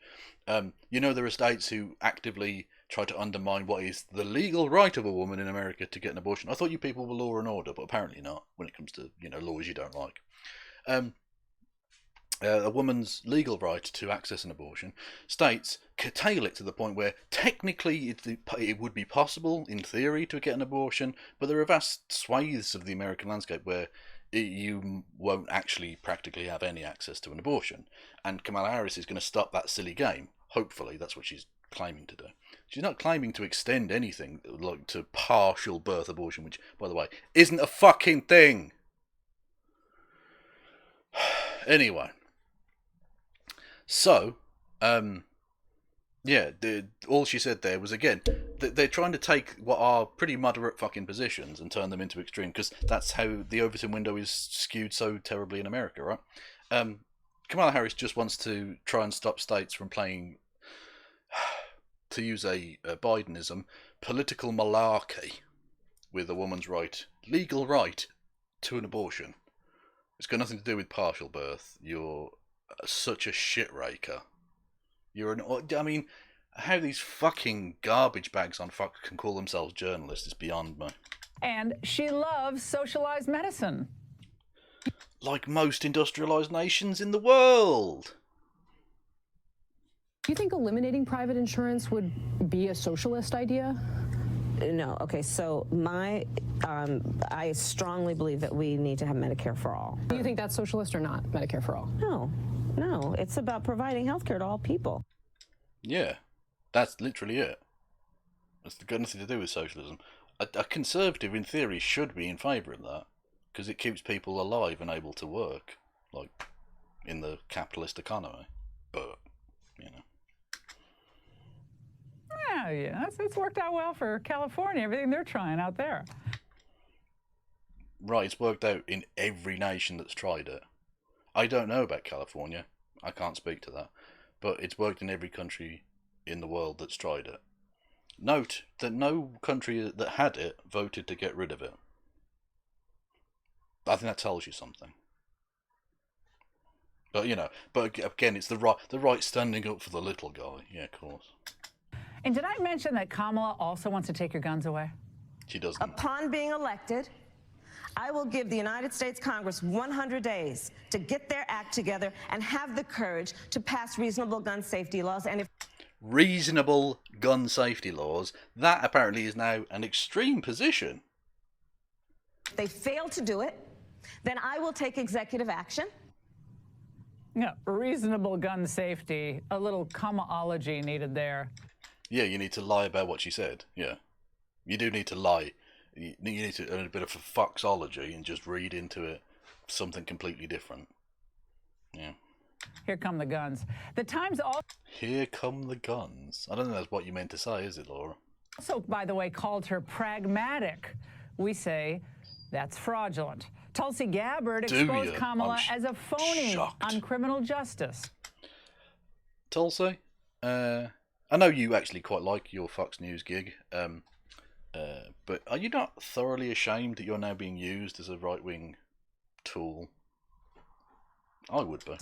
You know there are states who actively try to undermine what is the legal right of a woman in America to get an abortion. I thought you people were law and order, but apparently not when it comes to, you know, laws you don't like. A woman's legal right to access an abortion, states curtail it to the point where technically it would be possible, in theory, to get an abortion, but there are vast swathes of the American landscape where you won't actually practically have any access to an abortion. And Kamala Harris is going to stop that silly game. Hopefully, that's what she's claiming to do. She's not claiming to extend anything like to partial birth abortion, which, by the way, isn't a fucking thing. Anyway. So, yeah, all she said there was, again, they're trying to take what are pretty moderate fucking positions and turn them into extreme, because that's how the Overton window is skewed so terribly in America, right? Kamala Harris just wants to try and stop states from playing, to use a Bidenism, political malarkey with a woman's legal right to an abortion. It's got nothing to do with partial birth. You're such a shit raker. I mean, How these fucking garbage bags on Fox can call themselves journalists is beyond me. And she loves socialized medicine. Like most industrialized nations in the world. Do you think eliminating private insurance would be a socialist idea? No. Okay. So I strongly believe that we need to have Medicare for all. Do you think that's socialist or not, Medicare for all? No. It's about providing health care to all people. Yeah, that's literally it. It's got nothing to do with socialism. A conservative, in theory, should be in favour of that, because it keeps people alive and able to work, like in the capitalist economy. But, you know. Yeah, it's worked out well for California, everything they're trying out there. Right, it's worked out in every nation that's tried it. I don't know about California. I can't speak to that. But it's worked in every country in the world that's tried it. Note that no country that had it voted to get rid of it. I think that tells you something. But, you know, but again, it's the right standing up for the little guy. Yeah, of course. And did I mention that Kamala also wants to take your guns away? She doesn't. Upon being elected, I will give the United States Congress 100 days to get their act together and have the courage to pass reasonable gun safety laws. And if reasonable gun safety laws, that apparently is now an extreme position. they fail to do it, then I will take executive action. Yeah, reasonable gun safety, a little commaology needed there. Yeah, you need to lie about what she said. Yeah. You do need to lie. You need to earn a bit of a foxology and just read into it something completely different. Yeah. Here come the guns. The Times Here come the guns. I don't think that's what you meant to say, is it, Laura? also, by the way, called her pragmatic. We say that's fraudulent. Tulsi Gabbard exposed Kamala as a phony on criminal justice. Tulsi, I know you actually quite like your Fox News gig, but are you not thoroughly ashamed that you're now being used as a right-wing tool? I would be.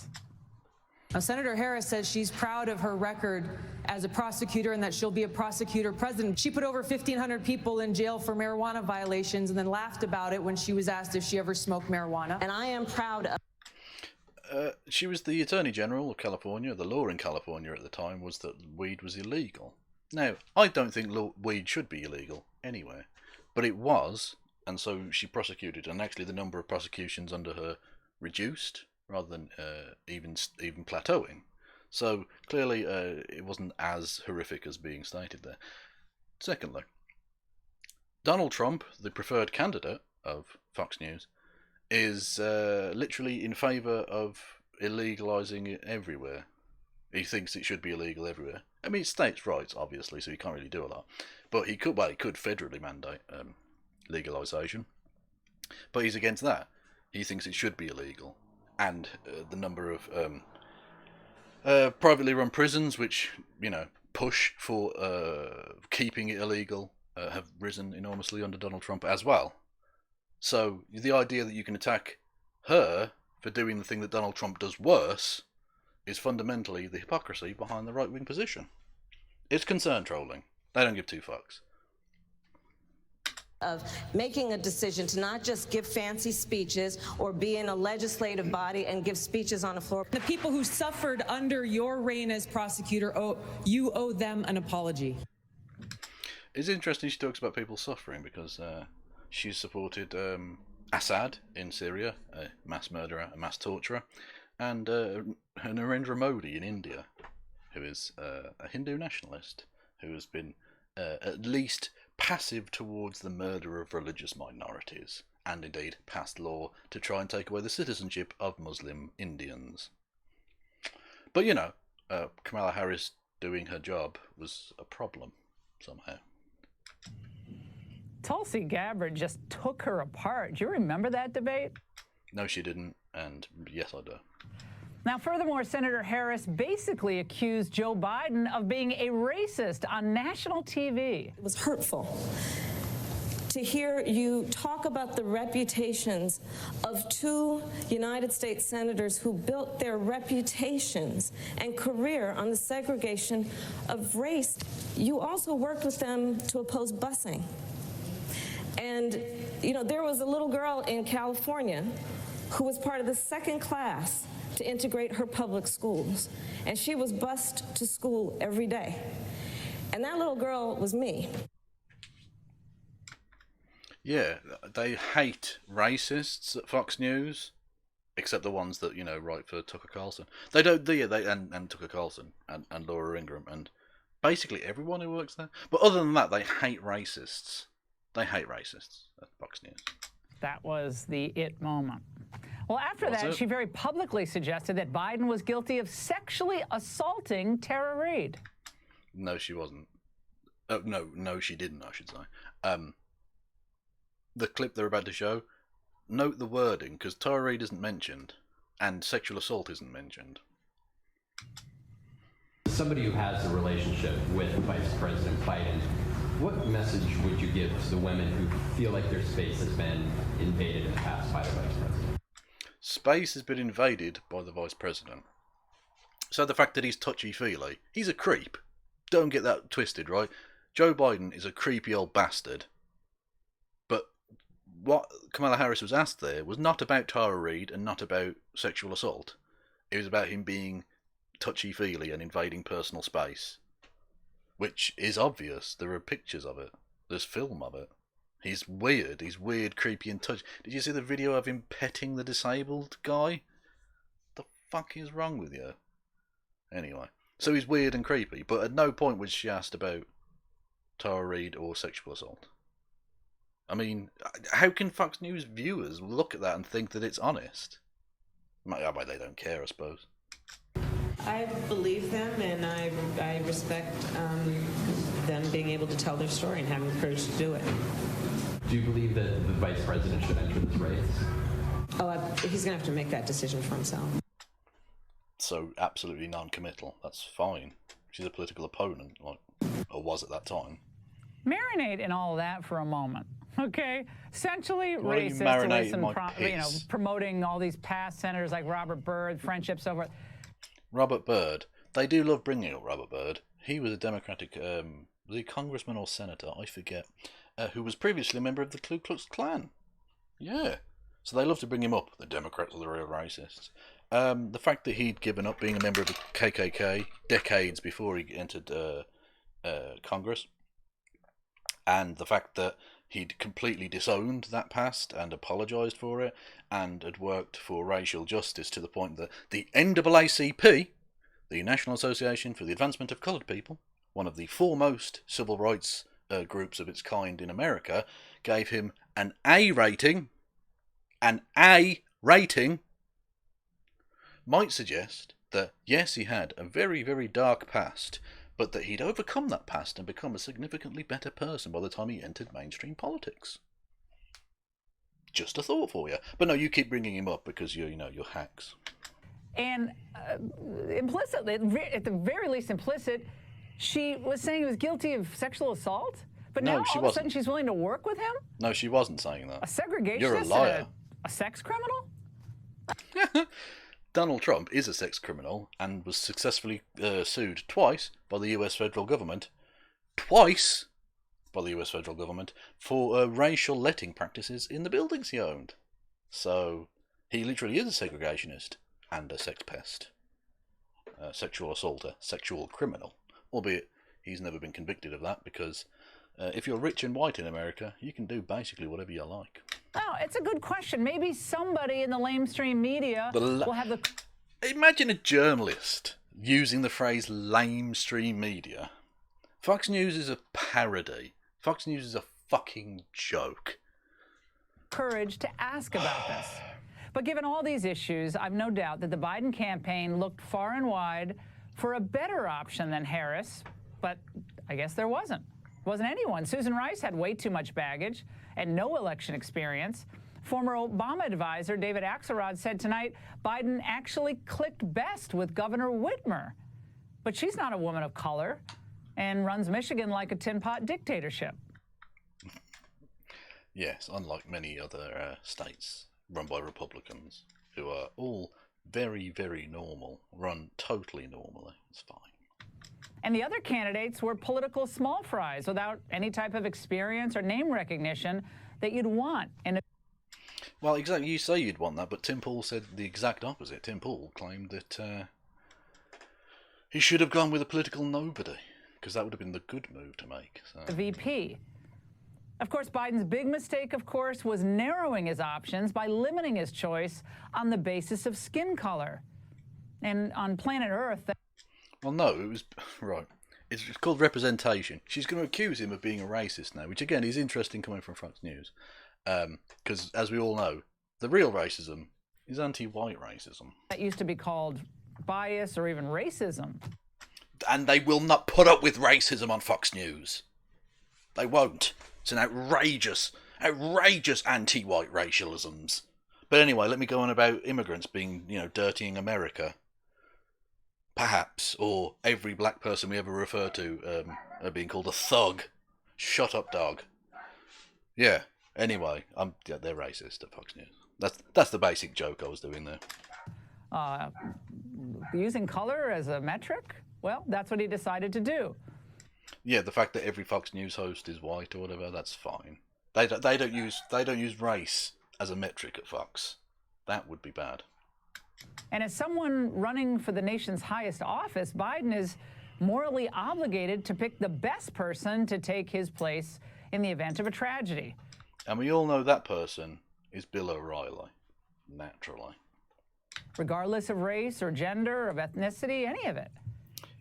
Now, Senator Harris says she's proud of her record as a prosecutor and that she'll be a prosecutor president. She put over 1,500 people in jail for marijuana violations and then laughed about it when she was asked if she ever smoked marijuana. And I am proud of... She was the Attorney General of California. The law in California at the time was that weed was illegal. Now, I don't think weed should be illegal anywhere, but it was, and so she prosecuted, and actually the number of prosecutions under her reduced rather than even plateauing. So clearly it wasn't as horrific as being stated there. Secondly, Donald Trump, the preferred candidate of Fox News, is literally in favour of illegalising it everywhere. He thinks it should be illegal everywhere. I mean, it's states' rights, obviously, so he can't really do a lot. But he could federally mandate legalisation. But he's against that. He thinks it should be illegal. And the number of privately run prisons, which, you know, push for keeping it illegal, have risen enormously under Donald Trump as well. So the idea that you can attack her for doing the thing that Donald Trump does worse is fundamentally the hypocrisy behind the right-wing position. It's concern trolling. They don't give two fucks. Of making a decision to not just give fancy speeches or be in a legislative body and give speeches on the floor. The people who suffered under your reign as prosecutor, you owe them an apology. It's interesting she talks about people suffering because she's supported Assad in Syria, a mass murderer, a mass torturer, and Narendra Modi in India, who is a Hindu nationalist, who has been at least passive towards the murder of religious minorities, and indeed passed law to try and take away the citizenship of Muslim Indians. But, you know, Kamala Harris doing her job was a problem, somehow. Tulsi Gabbard just took her apart. Do you remember that debate? No, she didn't, and yes, I do. Now, furthermore, Senator Harris basically accused Joe Biden of being a racist on national TV. It was hurtful. to hear you talk about the reputations of two United States senators who built their reputations and career on the segregation of race. You also worked with them to oppose busing. And, you know, there was a little girl in California who was part of the second class to integrate her public schools. And she was bused to school every day. And that little girl was me. Yeah, they hate racists at Fox News, except the ones that, you know, write for Tucker Carlson. They don't, and Tucker Carlson and Laura Ingraham and basically everyone who works there. But other than that, they hate racists. They hate racists at Fox News. That was the it moment. Well, after that, she very publicly suggested that Biden was guilty of sexually assaulting Tara Reid. No, she wasn't. No, she didn't, I should say. The clip they're about to show, note the wording, because Tara Reid isn't mentioned, and sexual assault isn't mentioned. Somebody who has a relationship with Vice President Biden, what message would you give to the women who feel like their space has been invaded in the past by the Vice President? Space has been invaded by the Vice President. So the fact that he's touchy-feely, he's a creep. Don't get that twisted, right? Joe Biden is a creepy old bastard. But what Kamala Harris was asked there was not about Tara Reid and not about sexual assault. It was about him being touchy-feely and invading personal space. Which is obvious. There are pictures of it. There's film of it. He's weird. He's weird, creepy, and touchy. Did you see the video of him petting the disabled guy? The fuck is wrong with you? Anyway. So he's weird and creepy, but at no point was she asked about Tara Reid or sexual assault. I mean, how can Fox News viewers look at that and think that it's honest? Well, they don't care, I suppose. I believe them, and I respect them being able to tell their story and having the courage to do it. Do you believe that the Vice President should enter this race? Oh, he's going to have to make that decision for himself. So absolutely non-committal. That's fine. She's a political opponent, like, or was at that time. Marinate in all of that for a moment, okay? Essentially racist, promoting all these past senators like Robert Byrd, friendship, so forth. Robert Byrd. They do love bringing up Robert Byrd. He was a Democratic, was he congressman or senator? I forget. Who was previously a member of the Ku Klux Klan. Yeah. So they love to bring him up. The Democrats are the real racists. The fact that he'd given up being a member of the KKK decades before he entered Congress, and the fact that he'd completely disowned that past and apologised for it, and had worked for racial justice to the point that the NAACP, the National Association for the Advancement of Coloured People, one of the foremost civil rights groups of its kind in America, gave him an A rating. An A rating might suggest that, yes, he had a very, very dark past, but that he'd overcome that past and become a significantly better person by the time he entered mainstream politics. Just a thought for you. But no, you keep bringing him up because you're hacks. And implicitly, at the very least implicit, she was saying he was guilty of sexual assault? But no, now all of a sudden she's willing to work with him? No, she wasn't saying that. A segregationist? You're a liar. A sex criminal? Donald Trump is a sex criminal and was successfully sued twice by the US federal government. Twice by the US federal government for racial letting practices in the buildings he owned. So he literally is a segregationist and a sex pest. Sexual assaulter, sexual criminal. Albeit he's never been convicted of that because if you're rich and white in America, you can do basically whatever you like. Oh, it's a good question. Maybe somebody in the lamestream media will have the... Imagine a journalist using the phrase lamestream media. Fox News is a parody. Fox News is a fucking joke. Courage to ask about this. But given all these issues, I've no doubt that the Biden campaign looked far and wide for a better option than Harris, but I guess there wasn't. Wasn't anyone. Susan Rice had way too much baggage and no election experience. Former Obama advisor David Axelrod said tonight Biden actually clicked best with Governor Whitmer. But she's not a woman of color and runs Michigan like a tin pot dictatorship. Yes, unlike many other states run by Republicans, who are all very, very normal, run totally normally. It's fine. And the other candidates were political small fries without any type of experience or name recognition that you'd want in a... Well, exactly. You say you'd want that, but Tim Pool said the exact opposite. Tim Pool claimed that he should have gone with a political nobody, because that would have been the good move to make. So. The VP. Of course, Biden's big mistake, of course, was narrowing his options by limiting his choice on the basis of skin color. And on planet Earth... Well, no, it was... Right. It's called representation. She's going to accuse him of being a racist now, which, again, is interesting coming from Fox News. Because, as we all know, the real racism is anti-white racism. That used to be called bias or even racism. And they will not put up with racism on Fox News. They won't. It's an outrageous anti-white racialisms. But anyway, let me go on about immigrants being, dirtying America. Perhaps, or every black person we ever refer to being called a thug. Shut up, dog. Yeah. Anyway, they're racist at Fox News. That's the basic joke I was doing there. Using color as a metric? Well, that's what he decided to do. Yeah, the fact that every Fox News host is white or whatever, that's fine. They don't use race as a metric at Fox. That would be bad. And as someone running for the nation's highest office, Biden is morally obligated to pick the best person to take his place in the event of a tragedy. And we all know that person is Bill O'Reilly, naturally. Regardless of race or gender, of ethnicity, any of it.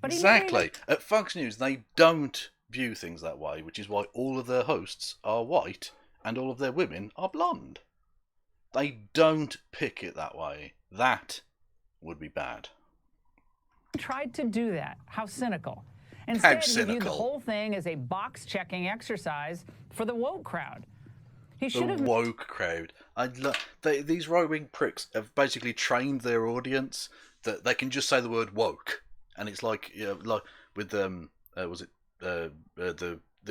But exactly. At Fox News, they don't view things that way, which is why all of their hosts are white and all of their women are blonde. They don't pick it that way. That would be bad. Tried to do that. How cynical. Instead, How cynical. He viewed the whole thing as a box-checking exercise for the woke crowd. He should have... The woke crowd. These right-wing pricks have basically trained their audience that they can just say the word woke. And it's like, like with the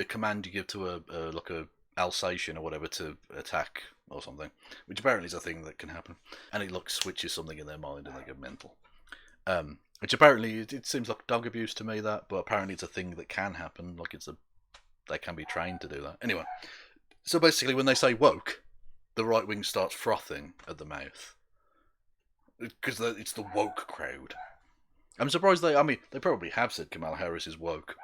command you give to a Alsatian or whatever to attack or something, which apparently is a thing that can happen, and it switches something in their mind and they go mental. Which apparently it seems like dog abuse to me, but apparently it's a thing that can happen. Like they can be trained to do that. Anyway, so basically when they say woke, the right wing starts frothing at the mouth because it's the woke crowd. I'm surprised they probably have said Kamala Harris is woke.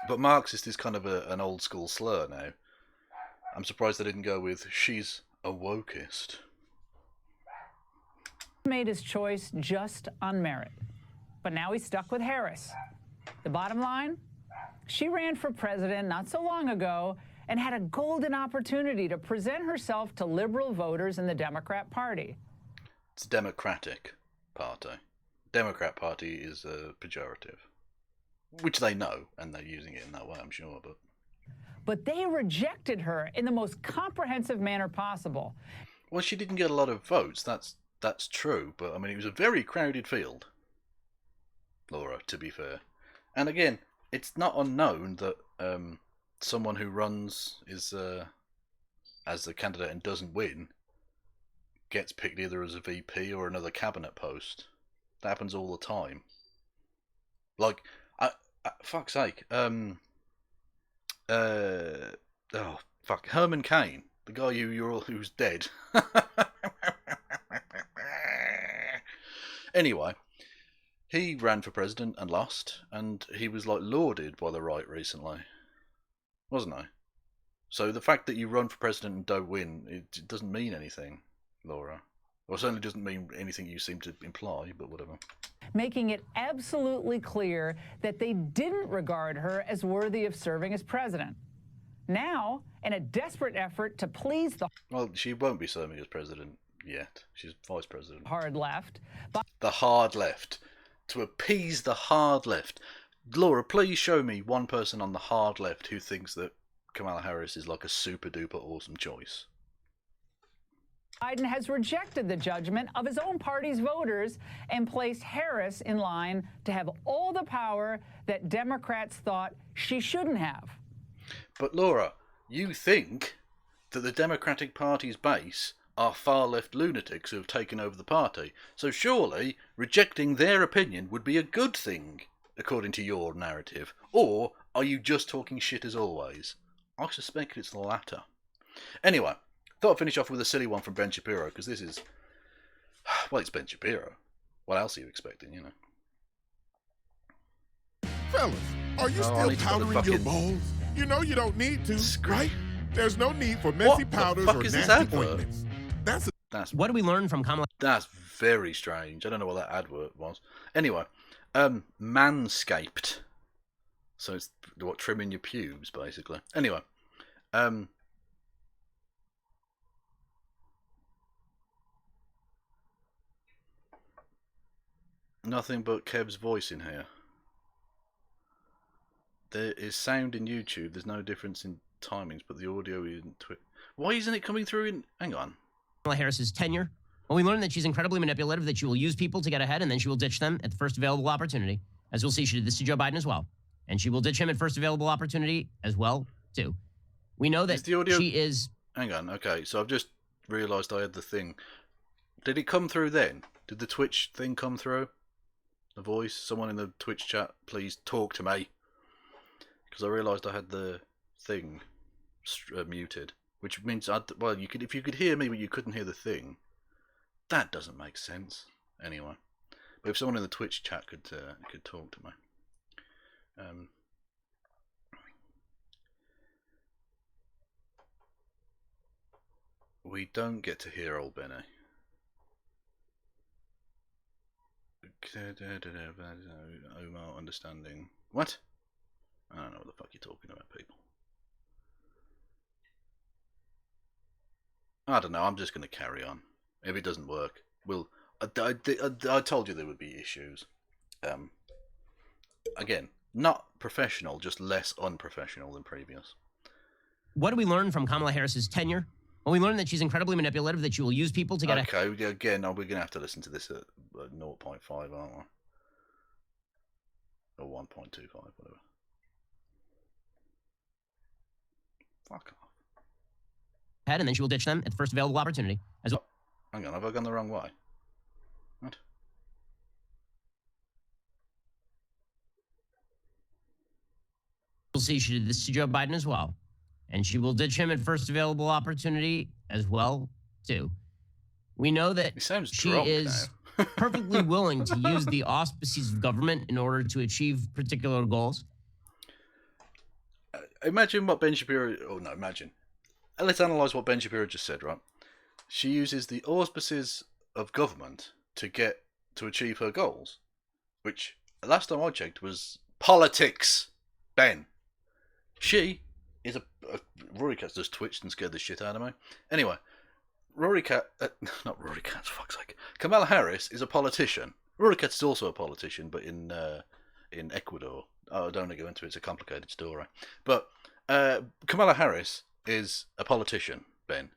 But Marxist is kind of an old school slur now. I'm surprised they didn't go with, she's a wokist. Made his choice just on merit. But now he's stuck with Harris. The bottom line? She ran for president not so long ago and had a golden opportunity to present herself to liberal voters in the Democrat Party. It's a Democratic Party. Democrat Party is pejorative, which they know, and they're using it in that way, I'm sure. But they rejected her in the most comprehensive manner possible. Well, she didn't get a lot of votes. That's true, but it was a very crowded field, Laura. To be fair, and again, it's not unknown that someone who runs is as the candidate and doesn't win gets picked either as a VP or another cabinet post. That happens all the time. Like, fuck's sake. Herman Cain, the guy who's dead. Anyway, he ran for president and lost, and he was lauded by the right recently, wasn't he? So the fact that you run for president and don't win, it doesn't mean anything, Laura. Well, it certainly doesn't mean anything you seem to imply, but whatever. Making it absolutely clear that they didn't regard her as worthy of serving as president. Now, in a desperate effort to please the... Well, she won't be serving as president yet. She's vice president. Hard left. The hard left. To appease the hard left. Laura, please show me one person on the hard left who thinks that Kamala Harris is like a super duper awesome choice. Biden has rejected the judgment of his own party's voters and placed Harris in line to have all the power that Democrats thought she shouldn't have. But Laura, you think that the Democratic Party's base are far-left lunatics who have taken over the party. So surely rejecting their opinion would be a good thing, according to your narrative. Or are you just talking shit as always? I suspect it's the latter. Anyway, thought I'd finish off with a silly one from Ben Shapiro, because this is... Well, it's Ben Shapiro. What else are you expecting, you know? Fellas, are you still powdering your balls? You know you don't need to, right? There's no need for messy powders or nasty ointments. That's what do we learn from Kamala? That's very strange. I don't know what that advert was. Anyway, Manscaped. So it's what, trimming your pubes, basically. Anyway, nothing but Kev's voice in here. There is sound in YouTube. There's no difference in timings, but the audio in Twitch. Why isn't it coming through in... Hang on. Kamala Harris's tenure. Well, we learned that she's incredibly manipulative, that she will use people to get ahead, and then she will ditch them at the first available opportunity. As we'll see, she did this to Joe Biden as well. And she will ditch him at first available opportunity as well, too. We know that the audio... she is... Hang on, okay, so I've just realised I had the thing. Did it come through then? Did the Twitch thing come through? The voice? Someone in the Twitch chat, please talk to me. Because I realised I had the thing muted. Which means, well, you could, if you could hear me but you couldn't hear the thing, that doesn't make sense. Anyway, but if someone in the Twitch chat could talk to me, we don't get to hear old Benny. Omar understanding what? I don't know what the fuck you're talking about, people. I don't know, I'm just going to carry on. If it doesn't work, we'll... I told you there would be issues. Again, not professional, just less unprofessional than previous. What do we learn from Kamala Harris's tenure? Well, we learned that she's incredibly manipulative, that she will use people to get... Okay, again, we're going to have to listen to this at 0.5, aren't we? Or 1.25, whatever. Fuck off. Head, and then she will ditch them at the first available opportunity. As well. Hang on, have I gone the wrong way? What? We'll see, she did this to Joe Biden as well. And she will ditch him at first available opportunity as well, too. We know that she is perfectly willing to use the auspices of government in order to achieve particular goals. Imagine what Ben Shapiro... Oh, no, imagine. Let's analyse what Ben Shapiro just said, right? She uses the auspices of government to achieve her goals, which, last time I checked, was politics, Ben. She is Rory Katz just twitched and scared the shit out of me. Anyway, not Rory Katz, for fuck's sake. Kamala Harris is a politician. Rory Katz is also a politician, but in Ecuador. Oh, I don't want to go into it, it's a complicated story. But Kamala Harris is a politician, Ben.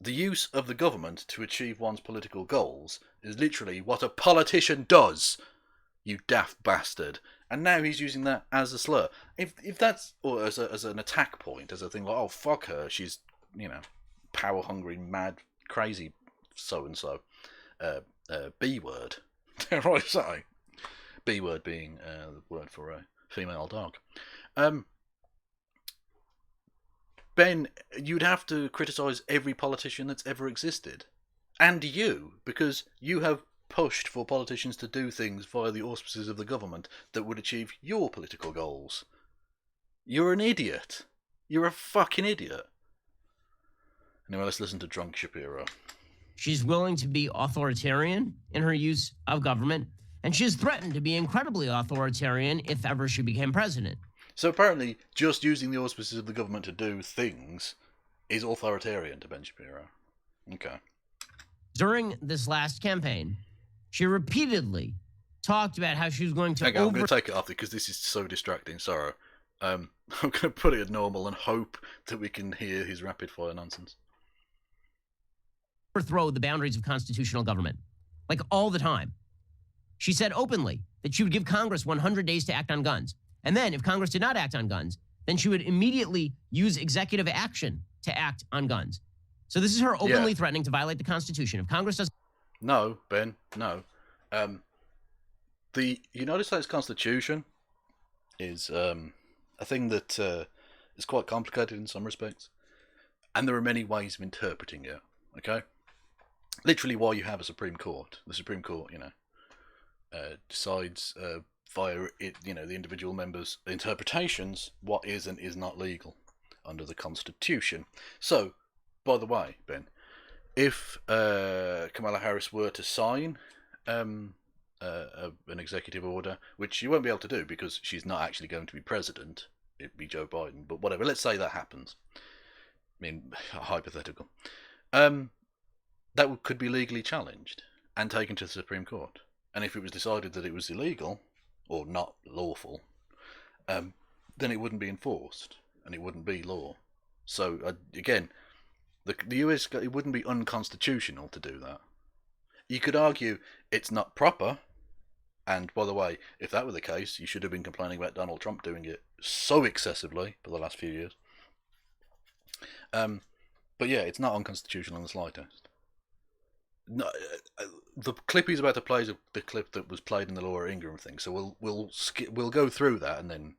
The use of the government to achieve one's political goals is literally what a politician does, you daft bastard. And now he's using that as a slur. If that's, or as an attack point, as a thing like, oh, fuck her, she's, you know, power-hungry, mad, crazy so-and-so. B word, dare I say. B word being the word for a female dog. Ben, you'd have to criticise every politician that's ever existed. And you, because you have pushed for politicians to do things via the auspices of the government that would achieve your political goals. You're an idiot. You're a fucking idiot. Anyway, let's listen to Drunk Shapiro. She's willing to be authoritarian in her use of government, and she's threatened to be incredibly authoritarian if ever she became president. So apparently, just using the auspices of the government to do things is authoritarian to Ben Shapiro. Okay. During this last campaign, she repeatedly talked about how she was going to... Hang on, I'm going to take it off because this is so distracting. Sorry. I'm going to put it at normal and hope that we can hear his rapid-fire nonsense. Overthrow the boundaries of constitutional government, like all the time. She said openly that she would give Congress 100 days to act on guns. And then if Congress did not act on guns, then she would immediately use executive action to act on guns. So this is her openly threatening to violate the Constitution. If Congress doesn't... No, Ben, no. The United States Constitution is a thing that is quite complicated in some respects. And there are many ways of interpreting it, okay? Literally why you have a Supreme Court. The Supreme Court, decides via the individual members' interpretations what is and is not legal under the Constitution. So, by the way, Ben, if Kamala Harris were to sign an executive order, which she won't be able to do because she's not actually going to be president, it'd be Joe Biden, but whatever, let's say that happens. I mean, hypothetical. That could be legally challenged and taken to the Supreme Court. And if it was decided that it was illegal, or not lawful, then it wouldn't be enforced, and it wouldn't be law. So, again, the US, it wouldn't be unconstitutional to do that. You could argue it's not proper, and by the way, if that were the case, you should have been complaining about Donald Trump doing it so excessively for the last few years. But yeah, it's not unconstitutional in the slightest. No, the clip he's about to play is the clip that was played in the Laura Ingraham thing. So we'll go through that and then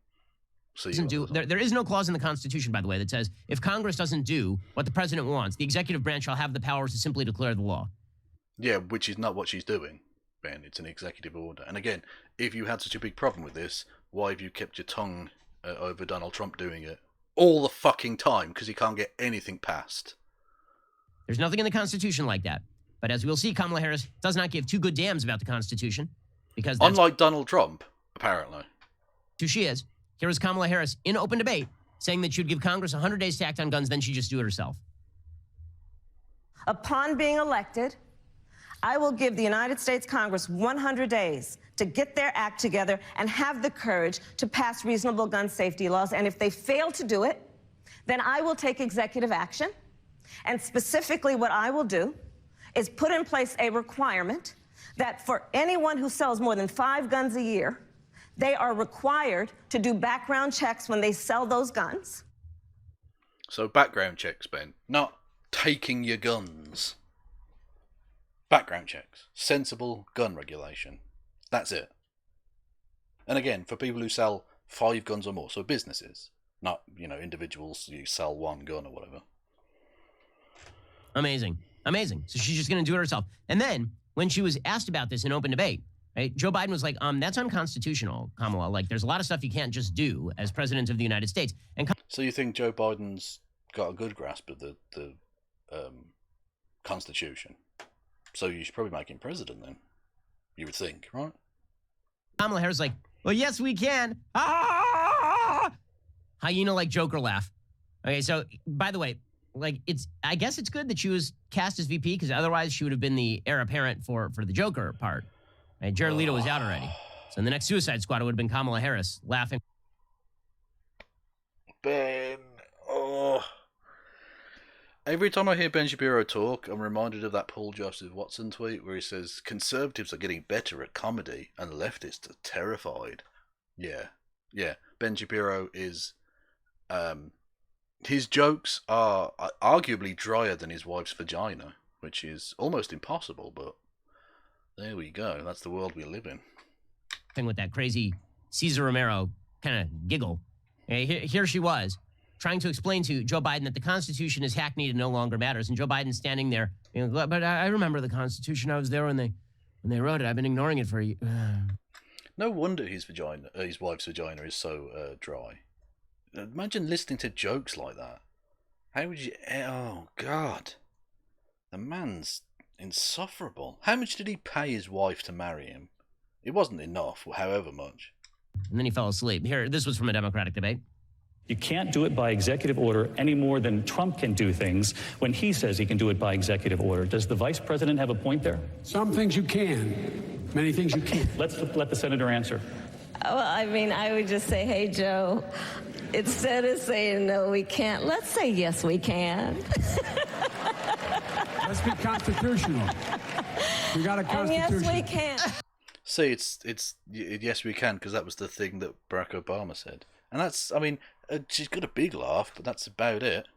see. There is no clause in the Constitution, by the way, that says if Congress doesn't do what the president wants, the executive branch shall have the powers to simply declare the law. Yeah, which is not what she's doing, Ben. It's an executive order. And again, if you had such a big problem with this, why have you kept your tongue over Donald Trump doing it all the fucking time? Because he can't get anything passed. There's nothing in the Constitution like that. But as we'll see, Kamala Harris does not give two good damns about the Constitution. Because unlike Donald Trump, apparently. Who she is. Here is Kamala Harris in open debate saying that she would give Congress 100 days to act on guns, then she'd just do it herself. Upon being elected, I will give the United States Congress 100 days to get their act together and have the courage to pass reasonable gun safety laws. And if they fail to do it, then I will take executive action. And specifically what I will do is put in place a requirement that for anyone who sells more than 5 guns a year, they are required to do background checks when they sell those guns. So background checks, Ben, not taking your guns. Background checks. Sensible gun regulation. That's it. And again, for people who sell 5 guns or more, so businesses, not, individuals who sell 1 gun or whatever. Amazing. Amazing. So she's just going to do it herself. And then when she was asked about this in open debate, right, Joe Biden was like, that's unconstitutional, Kamala. Like, there's a lot of stuff you can't just do as president of the United States. And so you think Joe Biden's got a good grasp of the Constitution? So you should probably make him president then. You would think, right? Kamala Harris is like, well, yes, we can. Ah! Hyena like Joker laugh. Okay, so by the way, I guess it's good that she was cast as VP because otherwise she would have been the heir apparent for the Joker part. Right? Jared Leto was out already. So in the next Suicide Squad, it would have been Kamala Harris laughing. Ben, every time I hear Ben Shapiro talk, I'm reminded of that Paul Joseph Watson tweet where he says, conservatives are getting better at comedy and leftists are terrified. Yeah. Ben Shapiro is... his jokes are arguably drier than his wife's vagina, which is almost impossible, but there we go. That's the world we live in. Thing with that crazy Cesar Romero kind of giggle. Here she was, trying to explain to Joe Biden that the Constitution is hackneyed and no longer matters. And Joe Biden standing there, but I remember the Constitution. I was there when they wrote it. I've been ignoring it for a year. No wonder his wife's vagina is so dry. Imagine listening to jokes like that. How would you... Oh, God. The man's insufferable. How much did he pay his wife to marry him? It wasn't enough, however much. And then he fell asleep. Here, this was from a Democratic debate. You can't do it by executive order any more than Trump can do things when he says he can do it by executive order. Does the vice president have a point there? Some things you can. Many things you can't. Let's let the senator answer. Well, I would just say, hey, Joe, instead of saying no, we can't, let's say yes, we can. Let's be constitutional. We got a constitution. And yes, we can. See, it's yes, we can, because that was the thing that Barack Obama said. And that's, she's got a big laugh, but that's about it.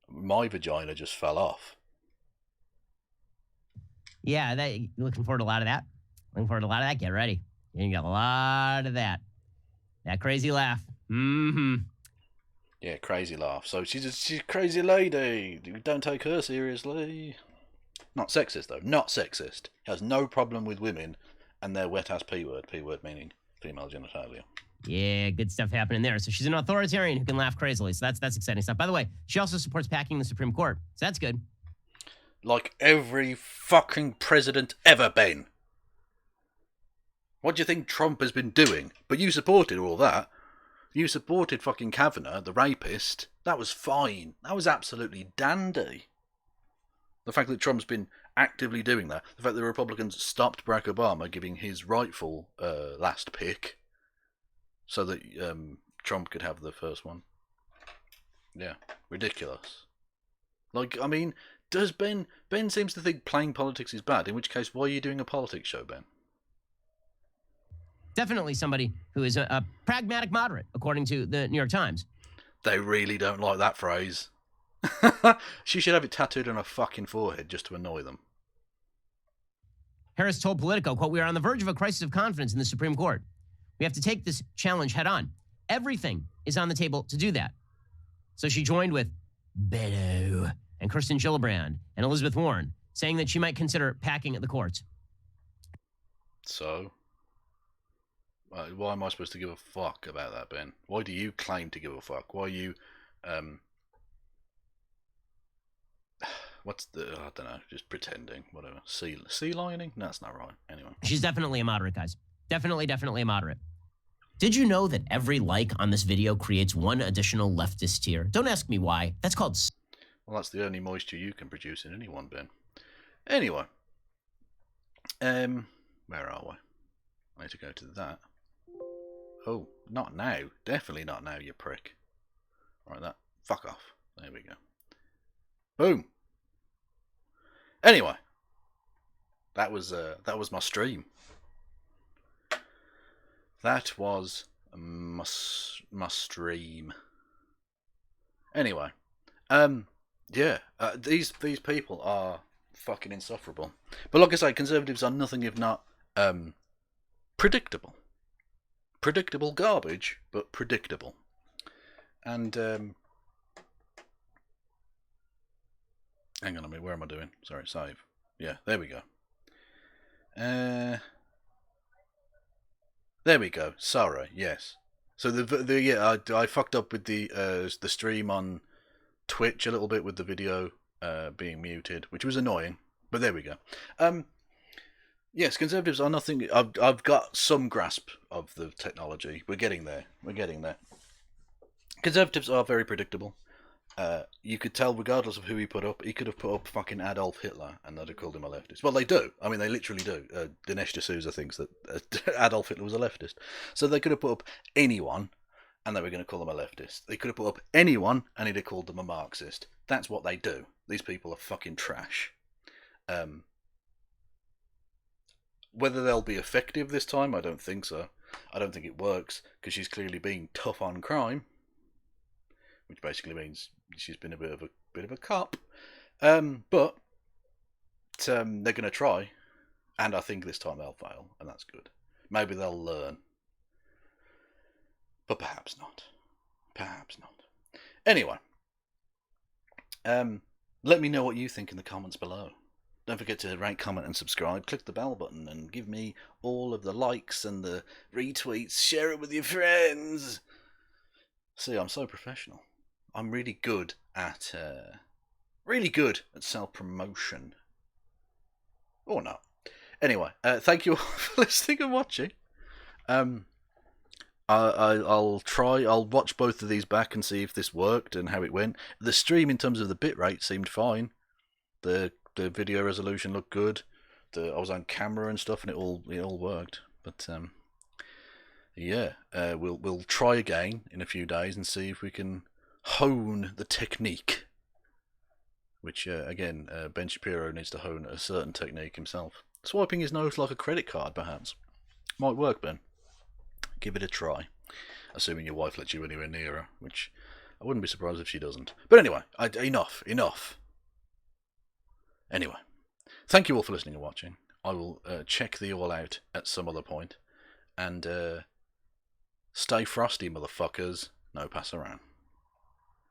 My vagina just fell off. Yeah, looking forward to a lot of that. Looking forward to a lot of that. Get ready. You got a lot of that. That crazy laugh. Mm-hmm. Yeah, crazy laugh. So she's a crazy lady. Don't take her seriously. Not sexist, though. Not sexist. Has no problem with women and their wet-ass P-word. P-word meaning female genitalia. Yeah, good stuff happening there. So she's an authoritarian who can laugh crazily. So that's exciting stuff. By the way, she also supports packing the Supreme Court. So that's good. Like every fucking president ever been. What do you think Trump has been doing? But you supported all that. You supported fucking Kavanaugh, the rapist. That was fine. That was absolutely dandy. The fact that Trump's been actively doing that. The fact that the Republicans stopped Barack Obama giving his rightful last pick so that Trump could have the first one. Yeah, ridiculous. Like, I mean, does Ben seems to think playing politics is bad, in which case, why are you doing a politics show, Ben? Definitely somebody who is a pragmatic moderate, according to the New York Times. They really don't like that phrase. She should have it tattooed on her fucking forehead just to annoy them. Harris told Politico, quote, "We are on the verge of a crisis of confidence in the Supreme Court. We have to take this challenge head on. Everything is on the table to do that." So she joined with Beto and Kirsten Gillibrand and Elizabeth Warren, saying that she might consider packing the courts. So, why am I supposed to give a fuck about that, Ben? Why do you claim to give a fuck? Why are you, what's the, I don't know, just pretending, whatever. Sea lining? No, that's not right. Anyway. She's definitely a moderate, guys. Definitely a moderate. Did you know that every like on this video creates one additional leftist tear? Don't ask me why. That's called... Well, that's the only moisture you can produce in anyone, Ben. Anyway. Where are we? I need to go to that. Oh, not now. Definitely not now, you prick. Right, that. Fuck off. There we go. Boom. Anyway. That was my stream. That was my stream. Anyway. Yeah. These people are fucking insufferable. But like I say, Conservatives are nothing if not predictable. Predictable garbage, but predictable. And hang on a minute, where am I doing? Sorry, save. Yeah, there we go. There we go. Sorry, yes. So yeah, I fucked up with the stream on Twitch a little bit with the video being muted, which was annoying. But there we go. Yes, Conservatives are nothing. I've got some grasp of the technology. We're getting there. Conservatives are very predictable. You could tell, regardless of who he put up, he could have put up fucking Adolf Hitler, and they'd have called him a leftist. Well, they do. I mean, they literally do. Dinesh D'Souza thinks that Adolf Hitler was a leftist. So they could have put up anyone, and they were going to call them a leftist. They could have put up anyone, and he'd have called them a Marxist. That's what they do. These people are fucking trash. Whether they'll be effective this time, I don't think so. I don't think it works, because she's clearly being tough on crime, which basically means she's been a bit of a cop. But they're going to try, and I think this time they'll fail, and that's good. Maybe they'll learn, but perhaps not. Perhaps not. Anyway, let me know what you think in the comments below. Don't forget to rate, comment, and subscribe. Click the bell button and give me all of the likes and the retweets. Share it with your friends. See, I'm so professional. I'm really good at self-promotion. Or not. Anyway, thank you all for listening and watching. I'll watch both of these back and see if this worked and how it went. The stream, in terms of the bitrate, seemed fine. The video resolution looked good. I was on camera and stuff, and it all worked. But yeah, we'll try again in a few days and see if we can hone the technique. Which again, Ben Shapiro needs to hone a certain technique himself. Swiping his nose like a credit card, perhaps. Might work, Ben. Give it a try. Assuming your wife lets you anywhere near her, which I wouldn't be surprised if she doesn't. But anyway, enough. Anyway, thank you all for listening and watching. I will check thee all out at some other point. And stay frosty, motherfuckers. No pass around.